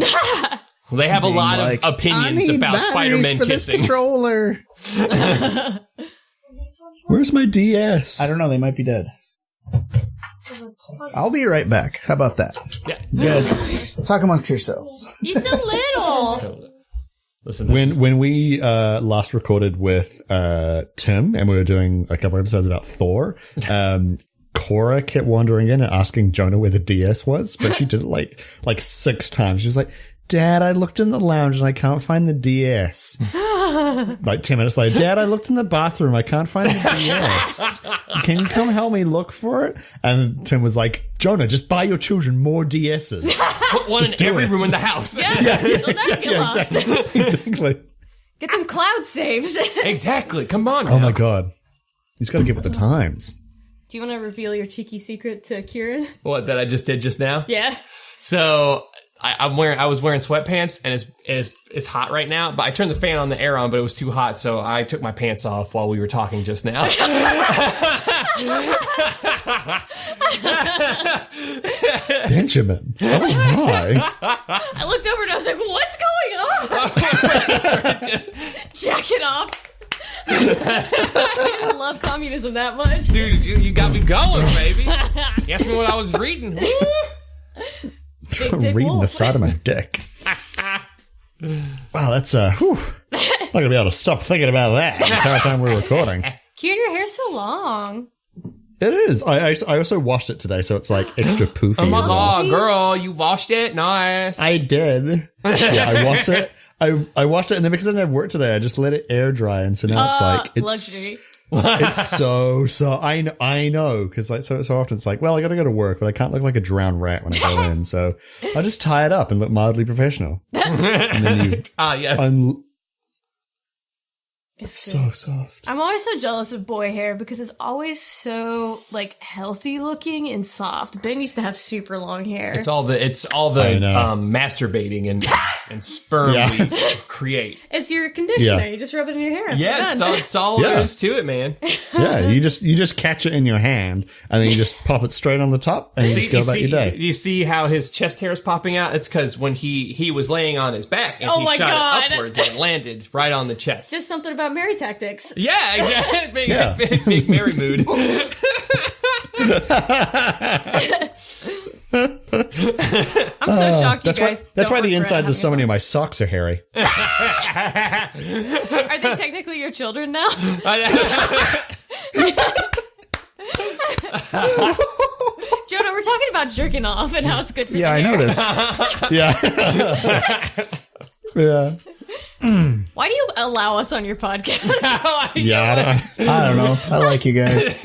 [SPEAKER 4] They have a lot
[SPEAKER 1] like,
[SPEAKER 4] of opinions about Spider-Man
[SPEAKER 1] for this
[SPEAKER 4] kissing.
[SPEAKER 1] controller.
[SPEAKER 2] Where's my DS?
[SPEAKER 1] I don't know. They might be dead. I'll be right back. How about that?
[SPEAKER 4] Yeah.
[SPEAKER 1] You guys, talk amongst yourselves.
[SPEAKER 3] He's so little.
[SPEAKER 4] Listen, this
[SPEAKER 2] When we last recorded with Tim and we were doing a couple episodes about Thor, Cora kept wandering in and asking Jonah where the DS was, but she did it like 6 times. She was like, Dad, I looked in the lounge and I can't find the DS. Like 10 minutes later, Dad, I looked in the bathroom. I can't find the DS. Can you come help me look for it? And Tim was like, Jonah, just buy your children more DSs.
[SPEAKER 4] put one in every room in the house.
[SPEAKER 3] They'll never get lost.
[SPEAKER 2] Exactly.
[SPEAKER 3] Get them cloud saves.
[SPEAKER 4] Exactly. Come on.
[SPEAKER 2] Oh
[SPEAKER 4] now.
[SPEAKER 2] my God. He's got to get with the times.
[SPEAKER 3] Do you want to reveal your cheeky secret to Kieran?
[SPEAKER 4] What that I just did just now?
[SPEAKER 3] Yeah.
[SPEAKER 4] So I was wearing sweatpants and it's hot right now, but I turned the fan on, the air on, but it was too hot, so I took my pants off while we were talking just now.
[SPEAKER 2] Benjamin. Oh my.
[SPEAKER 3] I looked over and I was like, what's going on?
[SPEAKER 4] Just,
[SPEAKER 3] Jack it off. I love communism that much.
[SPEAKER 4] dude, you got me going, baby. You asked me what I was reading.
[SPEAKER 3] Big dick
[SPEAKER 2] Reading the
[SPEAKER 3] wolf.
[SPEAKER 2] side of my dick. Wow, that's whew. Not gonna be able to stop thinking about that the entire time we're recording.
[SPEAKER 3] Kieran, your hair's so long.
[SPEAKER 2] It is. I also washed it today, so it's like extra poofy.
[SPEAKER 4] Oh my
[SPEAKER 2] as well.
[SPEAKER 4] god, girl, you washed it? Nice.
[SPEAKER 2] I did. Yeah, I washed it. I washed it, and then because I didn't have work today, I just let it air dry, and so now it's like
[SPEAKER 3] luxury.
[SPEAKER 2] It's so I know because like so often it's like, well, I got to go to work, but I can't look like a drowned rat when I go in, so I just tie it up and look mildly professional. And then you
[SPEAKER 4] yes.
[SPEAKER 3] It's
[SPEAKER 2] so soft.
[SPEAKER 3] I'm always so jealous of boy hair because it's always so like healthy looking and soft. Ben used to have super long hair.
[SPEAKER 4] It's all the masturbating and sperm we create.
[SPEAKER 3] It's your conditioner. You just rub it in your hair.
[SPEAKER 4] Yeah, it's all there is to it, man.
[SPEAKER 2] Yeah, you just catch it in your hand and then you just pop it straight on the top and you just go about your day.
[SPEAKER 4] You see how his chest hair is popping out? It's because when he was laying on his back and he shot it upwards and it landed right on the chest.
[SPEAKER 3] Just something about Mary tactics.
[SPEAKER 4] Yeah, exactly. Big Mary mood.
[SPEAKER 3] I'm so shocked you guys.
[SPEAKER 2] That's why the insides of so many of my socks are hairy.
[SPEAKER 3] Are they technically your children now? Jonah, we're talking about jerking off and how it's good for the
[SPEAKER 1] I
[SPEAKER 3] hair.
[SPEAKER 1] noticed.
[SPEAKER 2] Yeah.
[SPEAKER 3] Why do you allow us on your podcast?
[SPEAKER 1] I don't know. I like you guys.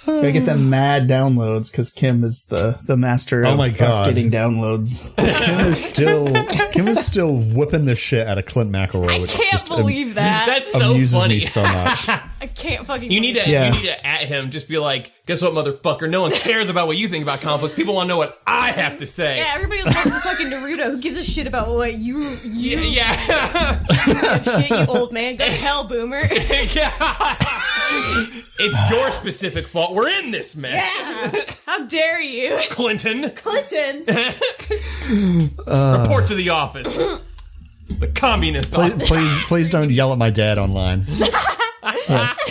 [SPEAKER 1] Gotta get them mad downloads because Kym is the master of us getting downloads.
[SPEAKER 2] Kym is still whipping the shit out of Clint McElroy.
[SPEAKER 3] I can't believe that.
[SPEAKER 4] That's so
[SPEAKER 2] amuses
[SPEAKER 4] funny.
[SPEAKER 2] me so much.
[SPEAKER 3] I can't fucking.
[SPEAKER 4] You need to at him. Just be like, guess what, motherfucker? No one cares about what you think about comic books. People want to know what I have to say.
[SPEAKER 3] Yeah, everybody loves the fucking Naruto. Who gives a shit about what you shit, you old man. Go to hell, boomer.
[SPEAKER 4] It's your specific fault. We're in this mess.
[SPEAKER 3] Yeah. How dare you,
[SPEAKER 4] Clinton?
[SPEAKER 3] Report
[SPEAKER 4] to the office. The communist office.
[SPEAKER 2] Please don't yell at my dad online.
[SPEAKER 1] Yes.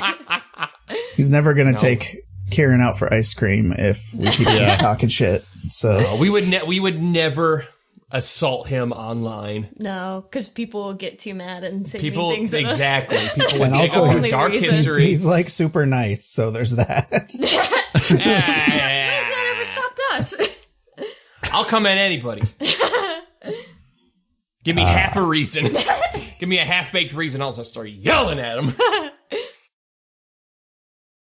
[SPEAKER 1] He's never gonna take Karen out for ice cream if we keep talking shit. So
[SPEAKER 4] we would never assault him online.
[SPEAKER 3] No, because people will get too mad and say mean things at us.
[SPEAKER 4] People would dig up our dark history.
[SPEAKER 1] He's like super nice, so there's that.
[SPEAKER 3] That's not ever stopped us.
[SPEAKER 4] I'll come at anybody. Give me half a reason. Give me a half-baked reason. I'll just start yelling at him.